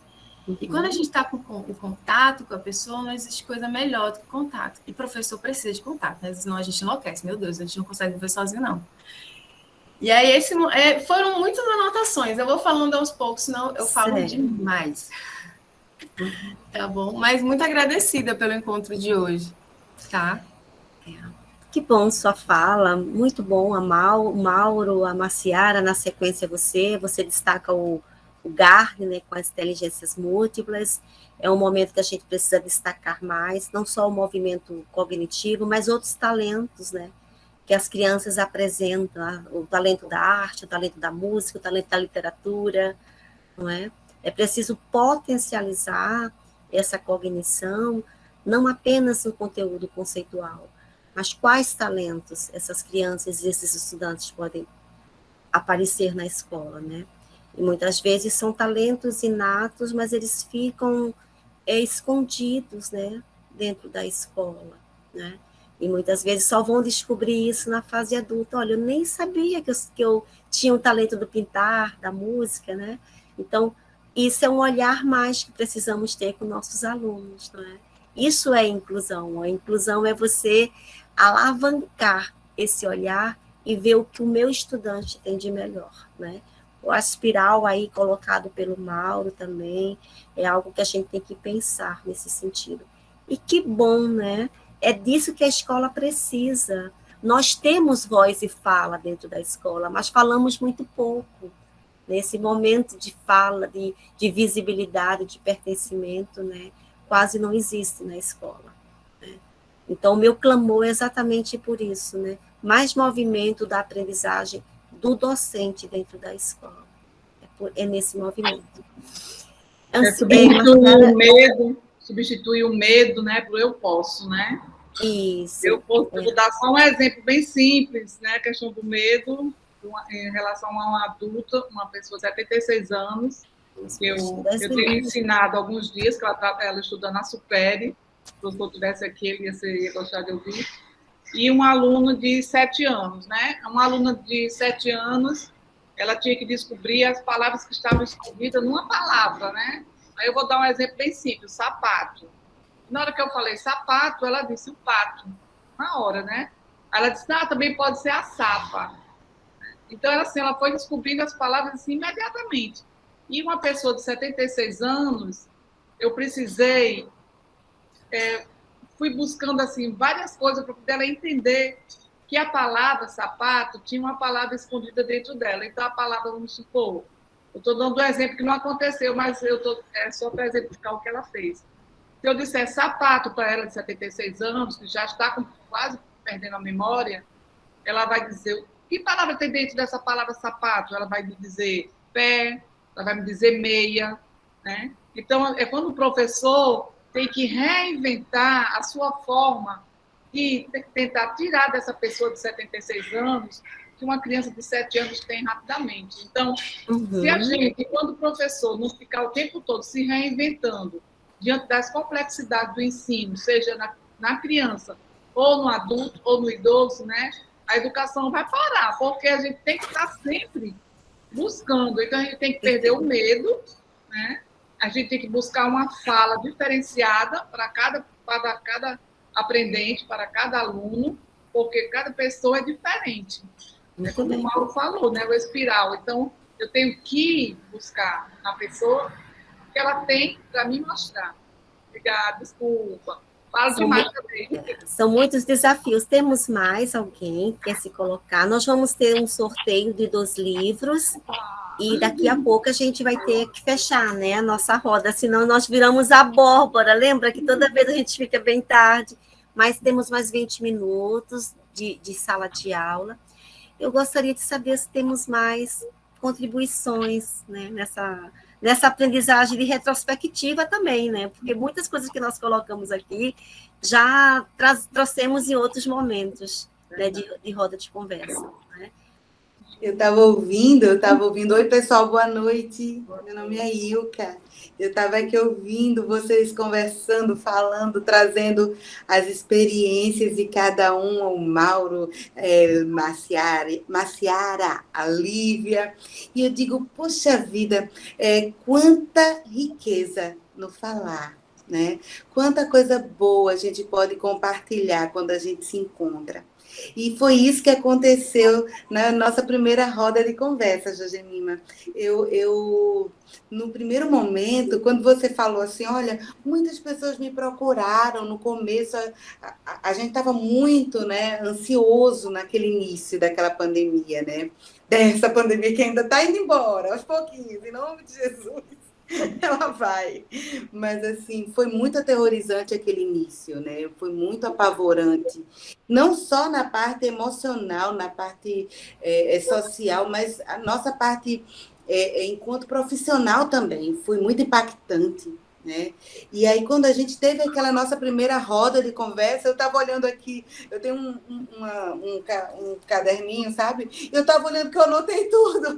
E quando a gente está com o contato com a pessoa, não existe coisa melhor do que contato. E o professor precisa de contato, né? Senão a gente enlouquece. Meu Deus, a gente não consegue viver sozinho, não. E aí, foram muitas anotações. Eu vou falando aos poucos, senão eu falo demais. Tá bom? Mas muito agradecida pelo encontro de hoje, tá? Que bom sua fala, muito bom. O Mauro, a Marciara, na sequência você destaca o Gardner, né, com as inteligências múltiplas. É um momento que a gente precisa destacar mais, não só o movimento cognitivo, mas outros talentos, né? Que as crianças apresentam, o talento da arte, o talento da música, o talento da literatura, não é? É preciso potencializar essa cognição, não apenas no conteúdo conceitual, mas quais talentos essas crianças e esses estudantes podem aparecer na escola, né? E muitas vezes são talentos inatos, mas eles ficam escondidos, né, dentro da escola, né? E muitas vezes só vão descobrir isso na fase adulta. Olha, eu nem sabia que eu tinha o talento do pintar, da música, né? Então, isso é um olhar mais que precisamos ter com nossos alunos, não é? Isso é inclusão. A inclusão é você alavancar esse olhar e ver o que o meu estudante tem de melhor, né? O aspiral aí colocado pelo Mauro também é algo que a gente tem que pensar nesse sentido. E que bom, né? É disso que a escola precisa. Nós temos voz e fala dentro da escola, mas falamos muito pouco. Nesse momento de fala, de visibilidade, de pertencimento, né? Quase não existe na escola. Né? Então, o meu clamor é exatamente por isso, né? Mais movimento da aprendizagem do docente dentro da escola. É nesse movimento. Substitui o medo, né, pelo eu posso, né? Isso. Eu vou dar só um exemplo bem simples, né? A questão do medo em relação a uma adulta, uma pessoa de 76 anos, que eu tenho ensinado alguns dias, que ela estuda na Supere, se o professor estivesse aqui, ele ia gostar de ouvir, e um aluno de 7 anos, né? Uma aluna de 7 anos, ela tinha que descobrir as palavras que estavam escondidas numa palavra, né? Aí eu vou dar um exemplo bem simples, sapato. Na hora que eu falei sapato, ela disse o pato, na hora, né? Ela disse, também pode ser a sapa. Então, ela foi descobrindo as palavras assim, imediatamente. E uma pessoa de 76 anos, eu precisei, fui buscando assim, várias coisas para poder ela entender que a palavra sapato tinha uma palavra escondida dentro dela. Então, a palavra, vamos supor, eu estou dando um exemplo que não aconteceu, mas é só para exemplificar o que ela fez. Se eu disser sapato para ela de 76 anos, que já está quase perdendo a memória, ela vai dizer, que palavra tem dentro dessa palavra sapato? Ela vai me dizer pé, ela vai me dizer meia, né? Então, é quando o professor tem que reinventar a sua forma e tentar tirar dessa pessoa de 76 anos que uma criança de 7 anos tem rapidamente. Então, se a gente, quando o professor não ficar o tempo todo se reinventando diante das complexidades do ensino, seja na criança, ou no adulto, ou no idoso, né? A educação vai parar, porque a gente tem que estar sempre buscando. Então, a gente tem que perder o medo, né? A gente tem que buscar uma fala diferenciada para cada aprendente, para cada aluno, porque cada pessoa é diferente. Como o Mauro falou, né? O espiral. Então, eu tenho que buscar a pessoa que ela tem para me mostrar. Obrigada, desculpa. Falo demais também. São muitos desafios. Temos mais alguém que quer se colocar? Nós vamos ter um sorteio de 2 livros e daqui a pouco a gente vai ter que fechar, né, a nossa roda, senão nós viramos abóbora. Lembra que toda vez a gente fica bem tarde, mas temos mais 20 minutos de sala de aula. Eu gostaria de saber se temos mais contribuições, né, nessa aprendizagem de retrospectiva também, né? Porque muitas coisas que nós colocamos aqui já trouxemos em outros momentos, né, de roda de conversa, né? Eu estava ouvindo. Oi, pessoal, boa noite. Meu nome é Ilka. Eu estava aqui ouvindo vocês conversando, falando, trazendo as experiências de cada um, o Mauro, Maciara, a Lívia. E eu digo, poxa vida, quanta riqueza no falar, né? Quanta coisa boa a gente pode compartilhar quando a gente se encontra. E foi isso que aconteceu na nossa primeira roda de conversa, Josemima. Eu, no primeiro momento, quando você falou assim, olha, muitas pessoas me procuraram no começo, a gente estava muito, né, ansioso naquele início daquela pandemia, né? Dessa pandemia que ainda está indo embora, aos pouquinhos, em nome de Jesus. Ela vai. Mas, assim, foi muito aterrorizante aquele início, né? Foi muito apavorante. Não só na parte emocional, na parte social, mas a nossa parte enquanto profissional também. Foi muito impactante, né? E aí, quando a gente teve aquela nossa primeira roda de conversa, eu estava olhando aqui, eu tenho um caderninho, sabe? Eu estava olhando que eu anotei tudo.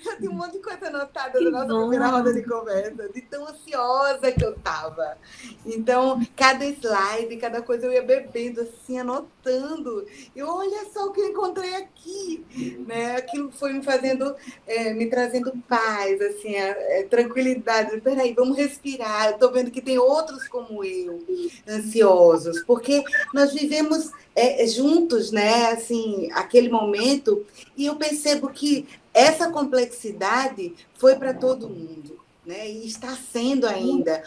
Eu tenho um monte de coisa anotada da nossa primeira roda de conversa, de tão ansiosa que eu estava. Então, cada slide, cada coisa eu ia bebendo, assim, anotando. E olha só o que eu encontrei aqui, né? Aquilo foi me trazendo paz, assim, tranquilidade. Peraí, vamos respirar. Eu estou vendo que tem outros como eu, ansiosos, porque nós vivemos juntos, né? Assim, aquele momento, e eu percebo que essa complexidade foi para todo mundo, né? E está sendo ainda.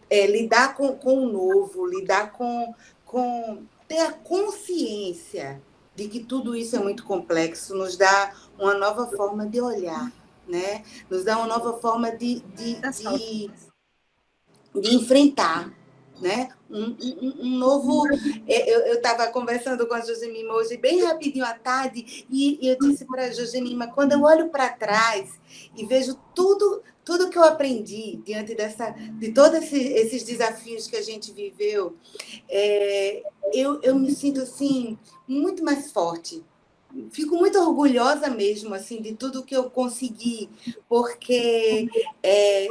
Lidar com o novo, lidar com ter a consciência de que tudo isso é muito complexo, nos dá uma nova forma de olhar, né? Nos dá uma nova forma de enfrentar, né? um novo... Eu estava conversando com a Josemima hoje, bem rapidinho à tarde, e eu disse para a Josemima, quando eu olho para trás e vejo tudo que eu aprendi diante de todos esses desafios que a gente viveu, eu me sinto assim, muito mais forte. Fico muito orgulhosa mesmo, assim, de tudo que eu consegui, porque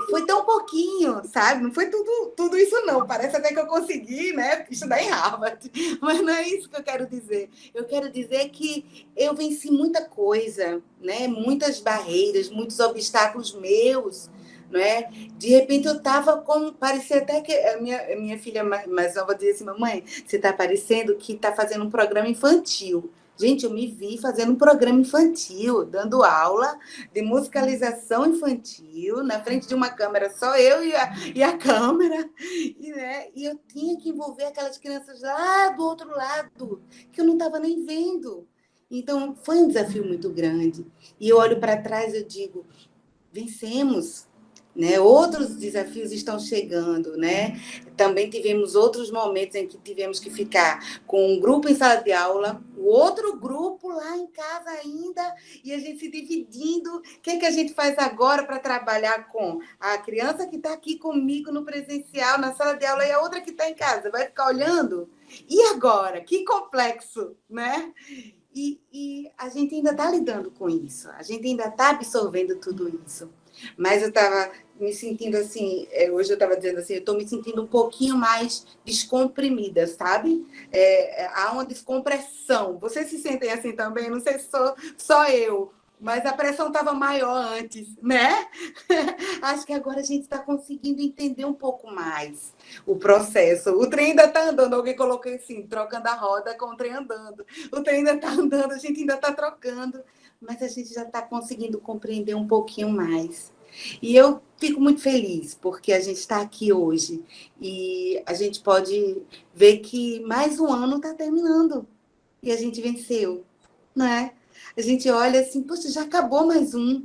foi tão pouquinho, sabe? Não foi tudo isso, não. Parece até que eu consegui, né, estudar em Harvard, mas não é isso que eu quero dizer. Eu quero dizer que eu venci muita coisa, né? Muitas barreiras, muitos obstáculos meus, não é? De repente eu estava com... Parecia até que a minha filha mais nova dizia assim, mamãe, você está parecendo que está fazendo um programa infantil. Gente, eu me vi fazendo um programa infantil, dando aula de musicalização infantil, na frente de uma câmera, só eu e a câmera, e eu tinha que envolver aquelas crianças lá do outro lado, que eu não estava nem vendo. Então, foi um desafio muito grande. E eu olho para trás e eu digo, vencemos. Né? Outros desafios estão chegando, né? Também tivemos outros momentos em que tivemos que ficar com um grupo em sala de aula, o outro grupo lá em casa ainda, e a gente se dividindo. O que é que a gente faz agora para trabalhar com a criança que está aqui comigo no presencial, na sala de aula, e a outra que está em casa? Vai ficar olhando? E agora? Que complexo, né? E a gente ainda está lidando com isso, a gente ainda está absorvendo tudo isso. Mas eu estava me sentindo assim, hoje eu estava dizendo assim, eu estou me sentindo um pouquinho mais descomprimida, sabe? Há uma descompressão. Vocês se sentem assim também? Não sei se sou só eu, mas a pressão estava maior antes, né? Acho que agora a gente está conseguindo entender um pouco mais o processo. O trem ainda está andando, alguém colocou assim, trocando a roda com o trem andando. O trem ainda está andando, a gente ainda está trocando, mas a gente já está conseguindo compreender um pouquinho mais. E eu fico muito feliz, porque a gente está aqui hoje e a gente pode ver que mais um ano está terminando e a gente venceu, não é? A gente olha assim, poxa, já acabou mais um.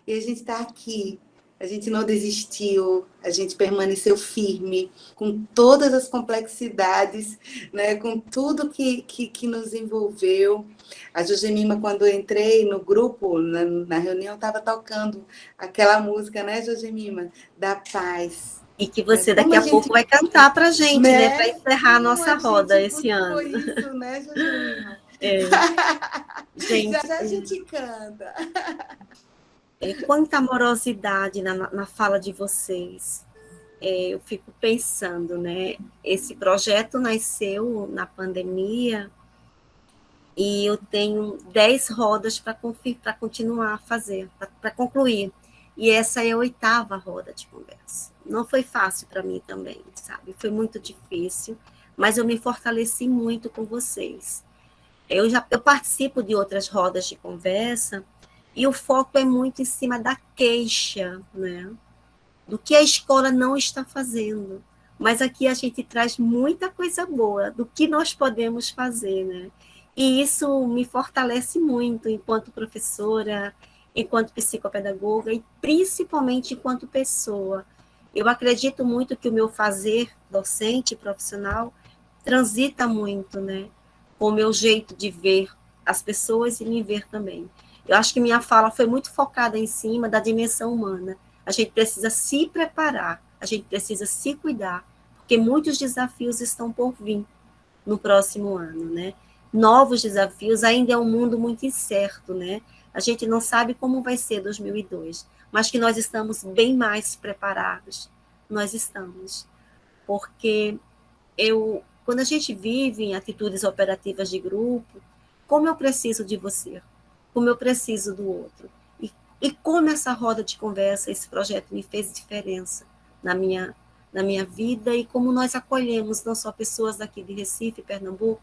E a gente está aqui, a gente não desistiu, a gente permaneceu firme, com todas as complexidades, né? Com tudo que nos envolveu. A Josemima, quando eu entrei no grupo, na reunião, estava tocando aquela música, né, Josemima? Da paz. E que você daqui a pouco vai cantar para a gente, né? Para encerrar a nossa roda esse ano. Foi isso, né, Josemima? Gente, já a gente canta. Quanta amorosidade na fala de vocês. Eu fico pensando, né? Esse projeto nasceu na pandemia e eu tenho 10 rodas para continuar a fazer, para concluir. E essa é a 8ª roda de conversa. Não foi fácil para mim também, sabe? Foi muito difícil, mas eu me fortaleci muito com vocês. Eu participo de outras rodas de conversa e o foco é muito em cima da queixa, né? Do que a escola não está fazendo. Mas aqui a gente traz muita coisa boa do que nós podemos fazer, né? E isso me fortalece muito enquanto professora, enquanto psicopedagoga e principalmente enquanto pessoa. Eu acredito muito que o meu fazer docente e profissional transita muito, né? Com o meu jeito de ver as pessoas e me ver também. Eu acho que minha fala foi muito focada em cima da dimensão humana. A gente precisa se preparar, a gente precisa se cuidar, porque muitos desafios estão por vir no próximo ano, né? Novos desafios, ainda é um mundo muito incerto, né? A gente não sabe como vai ser 2002, mas que nós estamos bem mais preparados. Nós estamos. Porque quando a gente vive em atitudes operativas de grupo, como eu preciso de você, como eu preciso do outro. E como essa roda de conversa, esse projeto me fez diferença na minha vida e como nós acolhemos não só pessoas daqui de Recife, Pernambuco,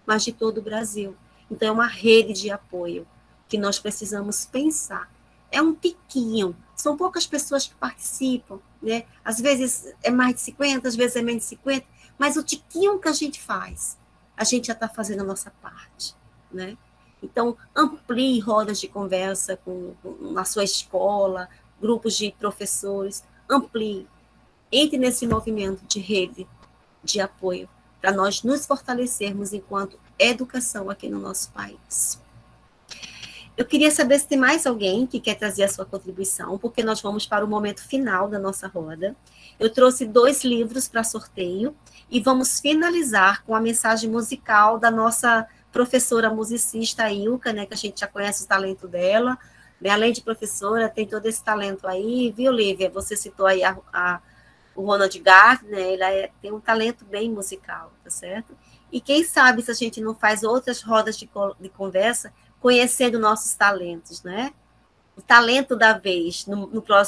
mas de todo o Brasil. Então, é uma rede de apoio que nós precisamos pensar. É um tiquinho, são poucas pessoas que participam, né? Às vezes é mais de 50, às vezes é menos de 50, mas o tiquinho que a gente faz, a gente já está fazendo a nossa parte, né? Então, amplie rodas de conversa na sua escola, grupos de professores, amplie, entre nesse movimento de rede, de apoio para nós nos fortalecermos enquanto educação aqui no nosso país. Eu queria saber se tem mais alguém que quer trazer a sua contribuição, porque nós vamos para o momento final da nossa roda. Eu trouxe 2 livros para sorteio e vamos finalizar com a mensagem musical da nossa professora musicista Ilka, né, que a gente já conhece o talento dela, né, além de professora, tem todo esse talento aí, viu, Lívia? Você citou aí o Ronald Gardner, ele tem um talento bem musical, tá certo? E quem sabe se a gente não faz outras rodas de conversa conhecendo nossos talentos, né? O talento da vez,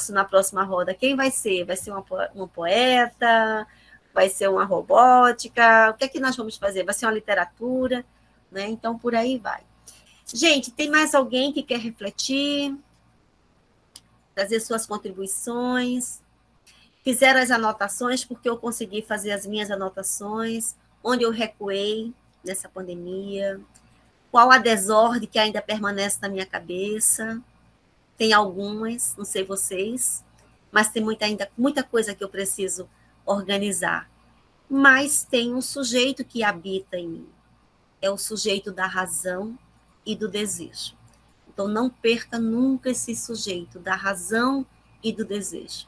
na próxima roda, quem vai ser? Vai ser uma poeta? Vai ser uma robótica? O que é que nós vamos fazer? Vai ser uma literatura? Né? Então, por aí vai. Gente, tem mais alguém que quer refletir? Trazer suas contribuições? Fizeram as anotações, porque eu consegui fazer as minhas anotações, onde eu recuei nessa pandemia, qual a desordem que ainda permanece na minha cabeça. Tem algumas, não sei vocês, mas tem ainda muita coisa que eu preciso organizar. Mas tem um sujeito que habita em mim, é o sujeito da razão e do desejo. Então, não perca nunca esse sujeito da razão e do desejo.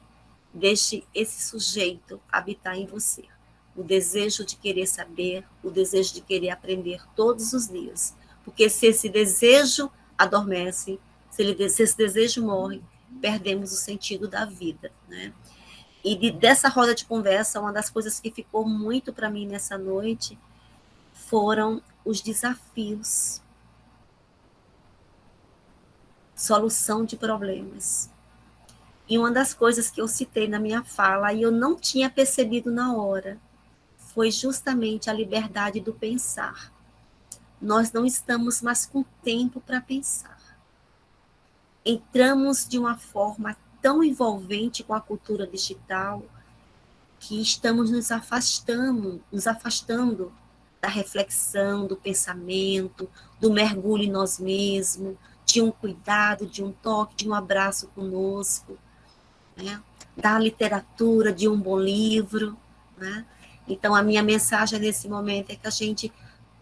Deixe esse sujeito habitar em você. O desejo de querer saber, o desejo de querer aprender todos os dias. Porque se esse desejo adormece, se esse desejo morre, perdemos o sentido da vida, né? E dessa roda de conversa, uma das coisas que ficou muito para mim nessa noite foram os desafios, solução de problemas. E uma das coisas que eu citei na minha fala, e eu não tinha percebido na hora, foi justamente a liberdade do pensar. Nós não estamos mais com tempo para pensar. Entramos de uma forma tão envolvente com a cultura digital que estamos nos afastando da reflexão, do pensamento, do mergulho em nós mesmos, de um cuidado, de um toque, de um abraço conosco, né? Da literatura, de um bom livro, né? Então, a minha mensagem nesse momento é que a gente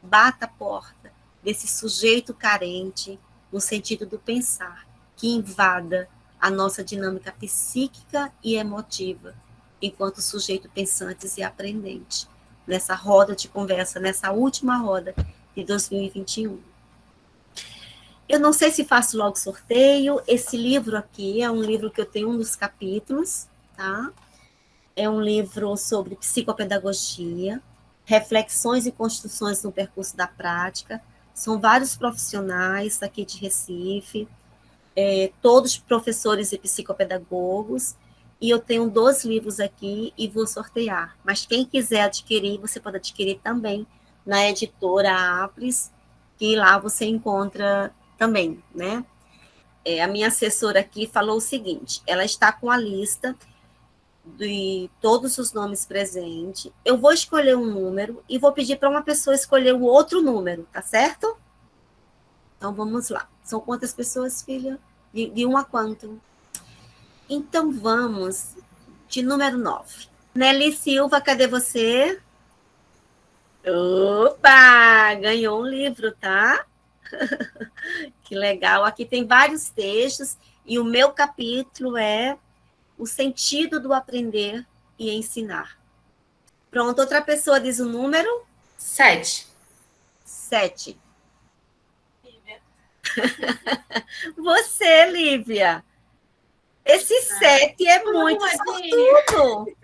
bata a porta desse sujeito carente, no sentido do pensar, que invada a nossa dinâmica psíquica e emotiva, enquanto sujeito pensantes e aprendente, nessa roda de conversa, nessa última roda de 2021. Eu não sei se faço logo sorteio. Esse livro aqui é um livro que eu tenho um dos capítulos, tá? É um livro sobre psicopedagogia, reflexões e construções no percurso da prática. São vários profissionais aqui de Recife, todos professores e psicopedagogos, e eu tenho 2 livros aqui e vou sortear. Mas quem quiser adquirir, você pode adquirir também na editora Apres, que lá você encontra também, né? A minha assessora aqui falou o seguinte, ela está com a lista de todos os nomes presentes. Eu vou escolher um número e vou pedir para uma pessoa escolher o outro número, tá certo? Então, vamos lá. São quantas pessoas, filha? De 1 a quanto? Então, vamos de número 9. Nelly Silva, cadê você? Opa! Ganhou um livro, tá? Que legal. Aqui tem vários textos e o meu capítulo é o sentido do aprender e ensinar. Pronto, outra pessoa diz o número? 7. 7. Você, Lívia. Esse 7 é muito sortudo.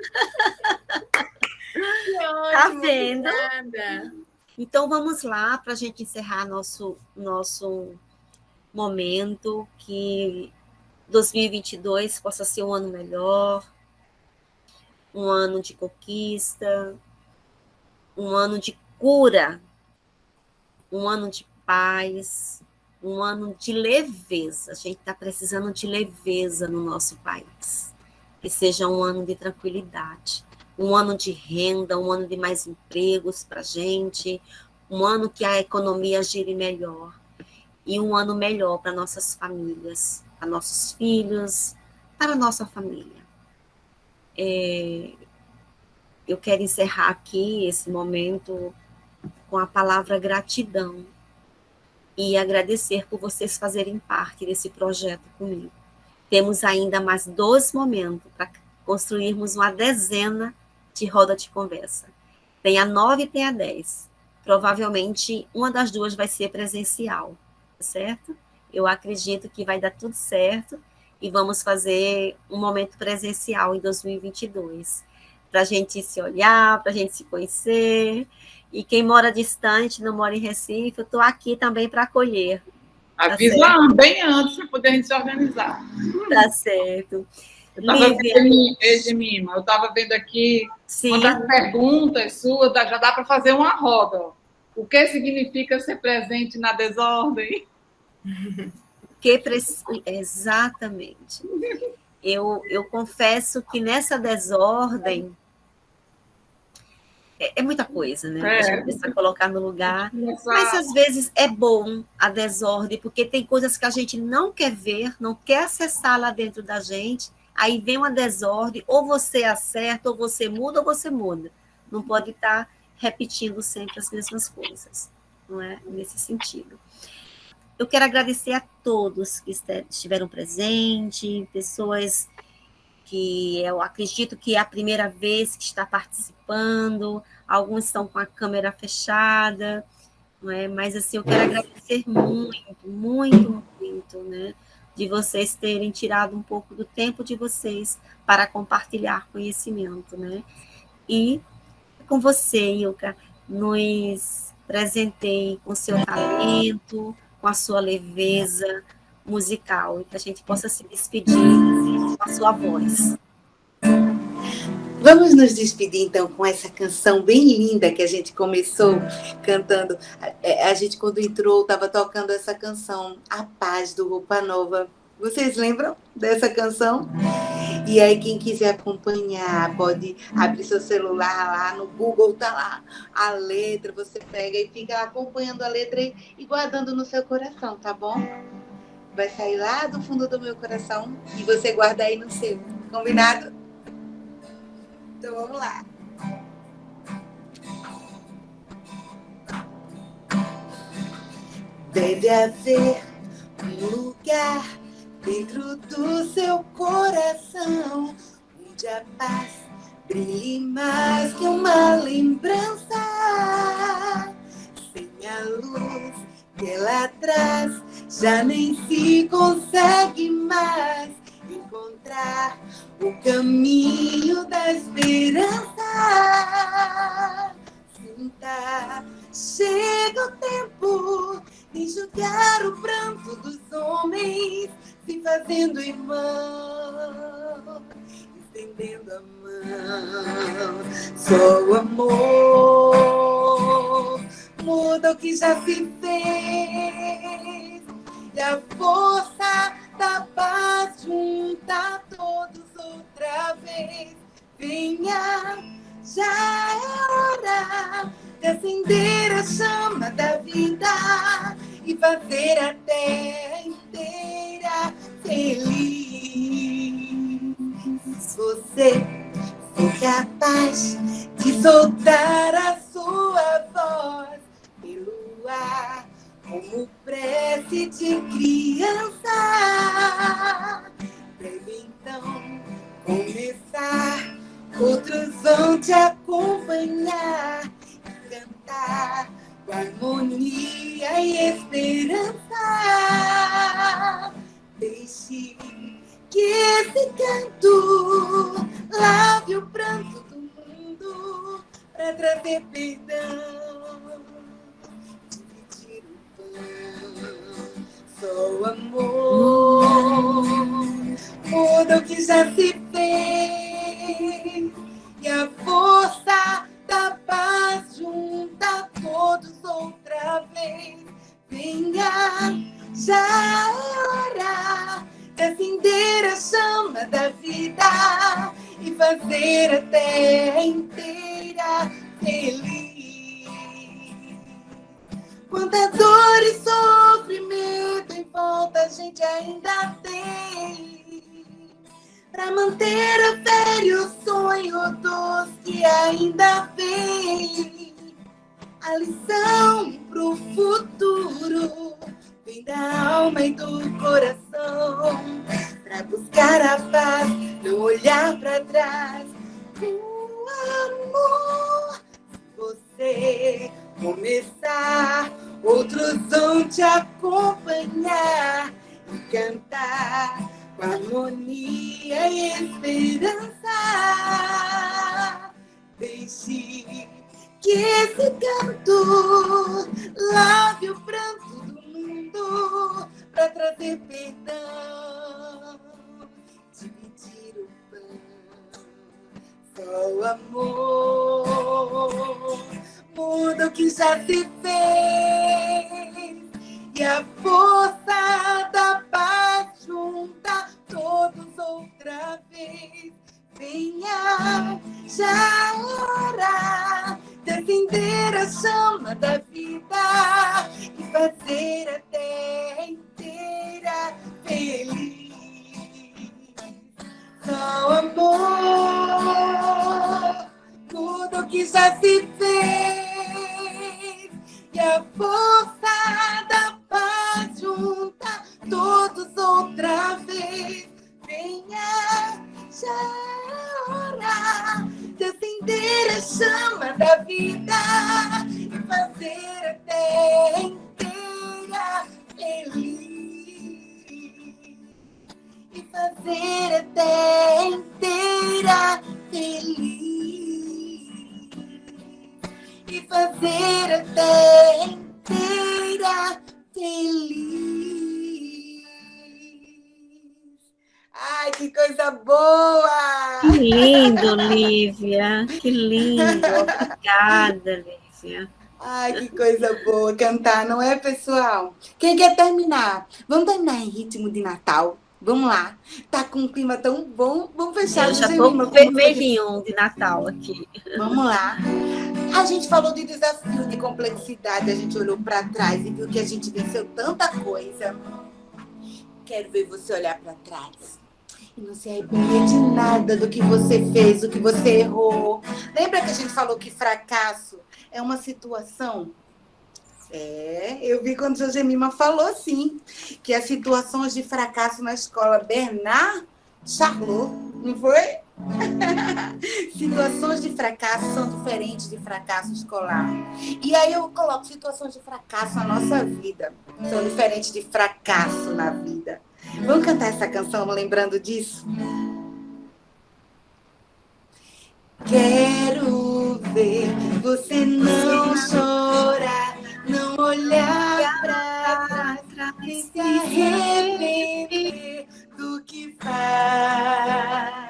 Tá vendo? Então, vamos lá para a gente encerrar nosso momento, que 2022 possa ser um ano melhor, um ano de conquista, um ano de cura, um ano de paz, um ano de leveza. A gente está precisando de leveza no nosso país. Que seja um ano de tranquilidade, um ano de renda, um ano de mais empregos para a gente, um ano que a economia gire melhor, e um ano melhor para nossas famílias, para nossos filhos, para a nossa família. eu quero encerrar aqui esse momento com a palavra gratidão e agradecer por vocês fazerem parte desse projeto comigo. Temos ainda mais 2 momentos para construirmos uma dezena de roda de conversa. Tem a 9 e tem a 10. Provavelmente uma das 2 vai ser presencial, tá certo? Eu acredito que vai dar tudo certo e vamos fazer um momento presencial em 2022, para a gente se olhar, para a gente se conhecer. E quem mora distante, não mora em Recife, eu estou aqui também para acolher. Avisa bem antes para poder a gente se organizar. Tá certo. Eu estava vendo aqui, sim, uma das perguntas suas, já dá para fazer uma roda. O que significa ser presente na desordem? Exatamente. Eu confesso que nessa desordem é muita coisa, né? A gente precisa colocar no lugar. Mas às vezes é bom a desordem, porque tem coisas que a gente não quer ver, não quer acessar lá dentro da gente. Aí vem uma desordem, ou você acerta, ou você muda, ou você muda. Não pode estar repetindo sempre as mesmas coisas, não é? Nesse sentido. Eu quero agradecer a todos que estiveram presentes, pessoas que eu acredito que é a primeira vez que está participando, alguns estão com a câmera fechada, não é? Mas assim, eu quero agradecer muito, né, de vocês terem tirado um pouco do tempo de vocês para compartilhar conhecimento, né? E com você, Ilka, nos presentei com seu talento, com a sua leveza musical, e que a gente possa se despedir com a sua voz. Vamos nos despedir, então, com essa canção bem linda que a gente começou cantando. A gente, quando entrou, estava tocando essa canção, A Paz, do Roupa Nova. Vocês lembram dessa canção? E aí, quem quiser acompanhar, pode abrir seu celular lá, no Google tá lá a letra, você pega e fica acompanhando a letra e guardando no seu coração, tá bom? Vai sair lá do fundo do meu coração e você guarda aí no seu. Combinado? Então vamos lá. Deve haver um lugar dentro do seu coração onde a paz brilhe mais que uma lembrança. Sem a luz que ela traz, já nem se consegue mais encontrar o caminho da esperança. Sinta, chega o tempo de enxugar o pranto dos homens, se fazendo irmão, estendendo a mão. Só o amor muda o que já se fez, e a força da paz junta todos outra vez. Venha, já é hora de acender a chama da vida e fazer a terra inteira feliz. Você foi capaz de soltar a sua voz pelo ar, como prece de criança. Deve então começar, outros vão te acompanhar e cantar com harmonia e esperança. Deixe que esse canto lave o pranto do mundo para trazer perdão. Dividir o pão, só o amor muda o que já se fez, e a força da paz junta todos outra vez. Venha, já é hora de acender a chama da vida e fazer a terra inteira feliz. Quanta dor e sofrimento em volta a gente ainda tem, pra para manter a velho sonho dos que ainda vem. A lição pro futuro vem da alma e do coração, para buscar a paz, não olhar para trás. O amor, você começar, outros vão te acompanhar e cantar com harmonia e esperança. Deixe que esse canto lave o pranto do mundo para trazer perdão, dividir o pão. Só o amor muda o que já se fez, e a força da paz junta todos outra vez. Venha, já é hora de acender a chama da vida e fazer a terra inteira feliz. Só o amor muda o que já se fez, e a força da paz junta todos outra vez. Venha, já é hora de acender a chama da vida e fazer a terra inteira feliz. E fazer a terra inteira feliz. E fazer a terra inteira feliz. Ai, que coisa boa! Que lindo, Lívia. Que lindo. Obrigada, Lívia. Ai, que coisa boa cantar, não é, pessoal? Quem quer terminar? Vamos terminar em ritmo de Natal? Vamos lá. Tá com um clima tão bom. Vamos fechar. Eu já estou com vermelhinho de Natal aqui. Vamos lá. A gente falou de desafio, de complexidade. A gente olhou para trás e viu que a gente venceu tanta coisa. Quero ver você olhar para trás e não se arrepender de nada do que você fez, do que você errou. Lembra que a gente falou que fracasso é uma situação? Eu vi quando a Gemima falou, sim, que as situações de fracasso na escola Bernard Charlot, não foi? Situações de fracasso são diferentes de fracasso escolar. E aí eu coloco situações de fracasso na nossa vida. São diferentes de fracasso na vida. Vamos cantar essa canção lembrando disso? Quero ver você não chorar, não olhar pra trás, nem se arrepender do que faz.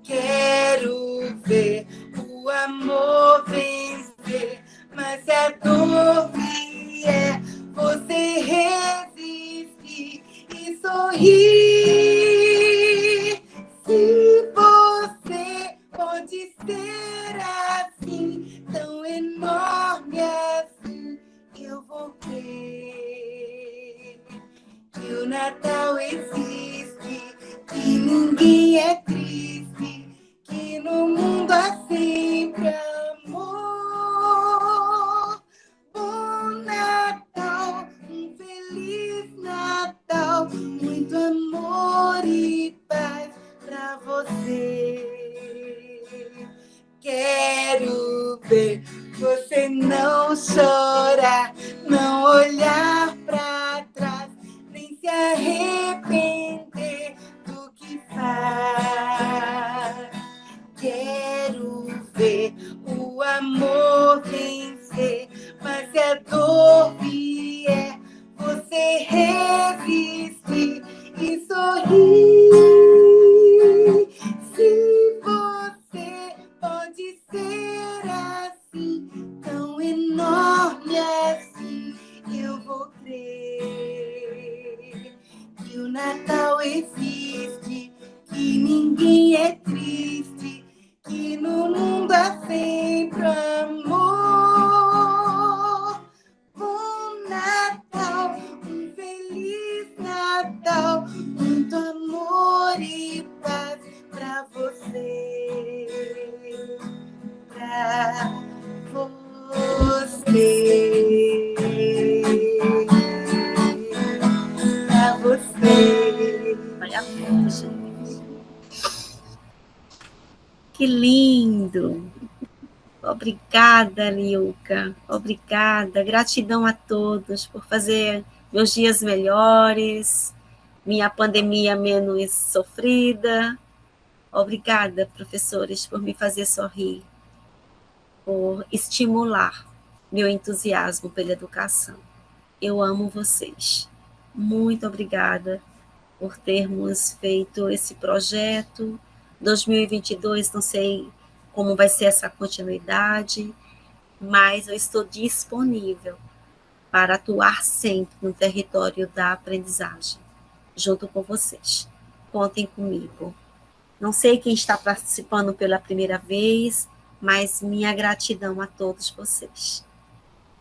Quero ver o amor vencer, mas se a dor vier, você resistir e sorrir. Se você pode ser assim, tão enorme assim, eu vou crer que o Natal existe, que ninguém é triste, que no mundo há sempre amor. Bom Natal, um feliz Natal, muito amor e paz pra você. Quero ver você não chorar, não olhar pra trás, nem se arrepender do que faz. Quero ver o amor vencer, mas se a dor vier, você resistir e sorrir. Se você pode ser assim, tão enorme assim, eu vou crer que o Natal existe, que ninguém é triste, que no mundo há sempre amor. Bom Natal, um feliz Natal, muito amor e paz você, pra você. Olha a foto, gente. Que lindo! Obrigada, Lilka. Obrigada. Gratidão a todos por fazer meus dias melhores, minha pandemia menos sofrida. Obrigada, professores, por me fazer sorrir, por estimular meu entusiasmo pela educação. Eu amo vocês. Muito obrigada por termos feito esse projeto. 2022, não sei como vai ser essa continuidade, mas eu estou disponível para atuar sempre no território da aprendizagem, junto com vocês. Contem comigo. Não sei quem está participando pela primeira vez, mas minha gratidão a todos vocês.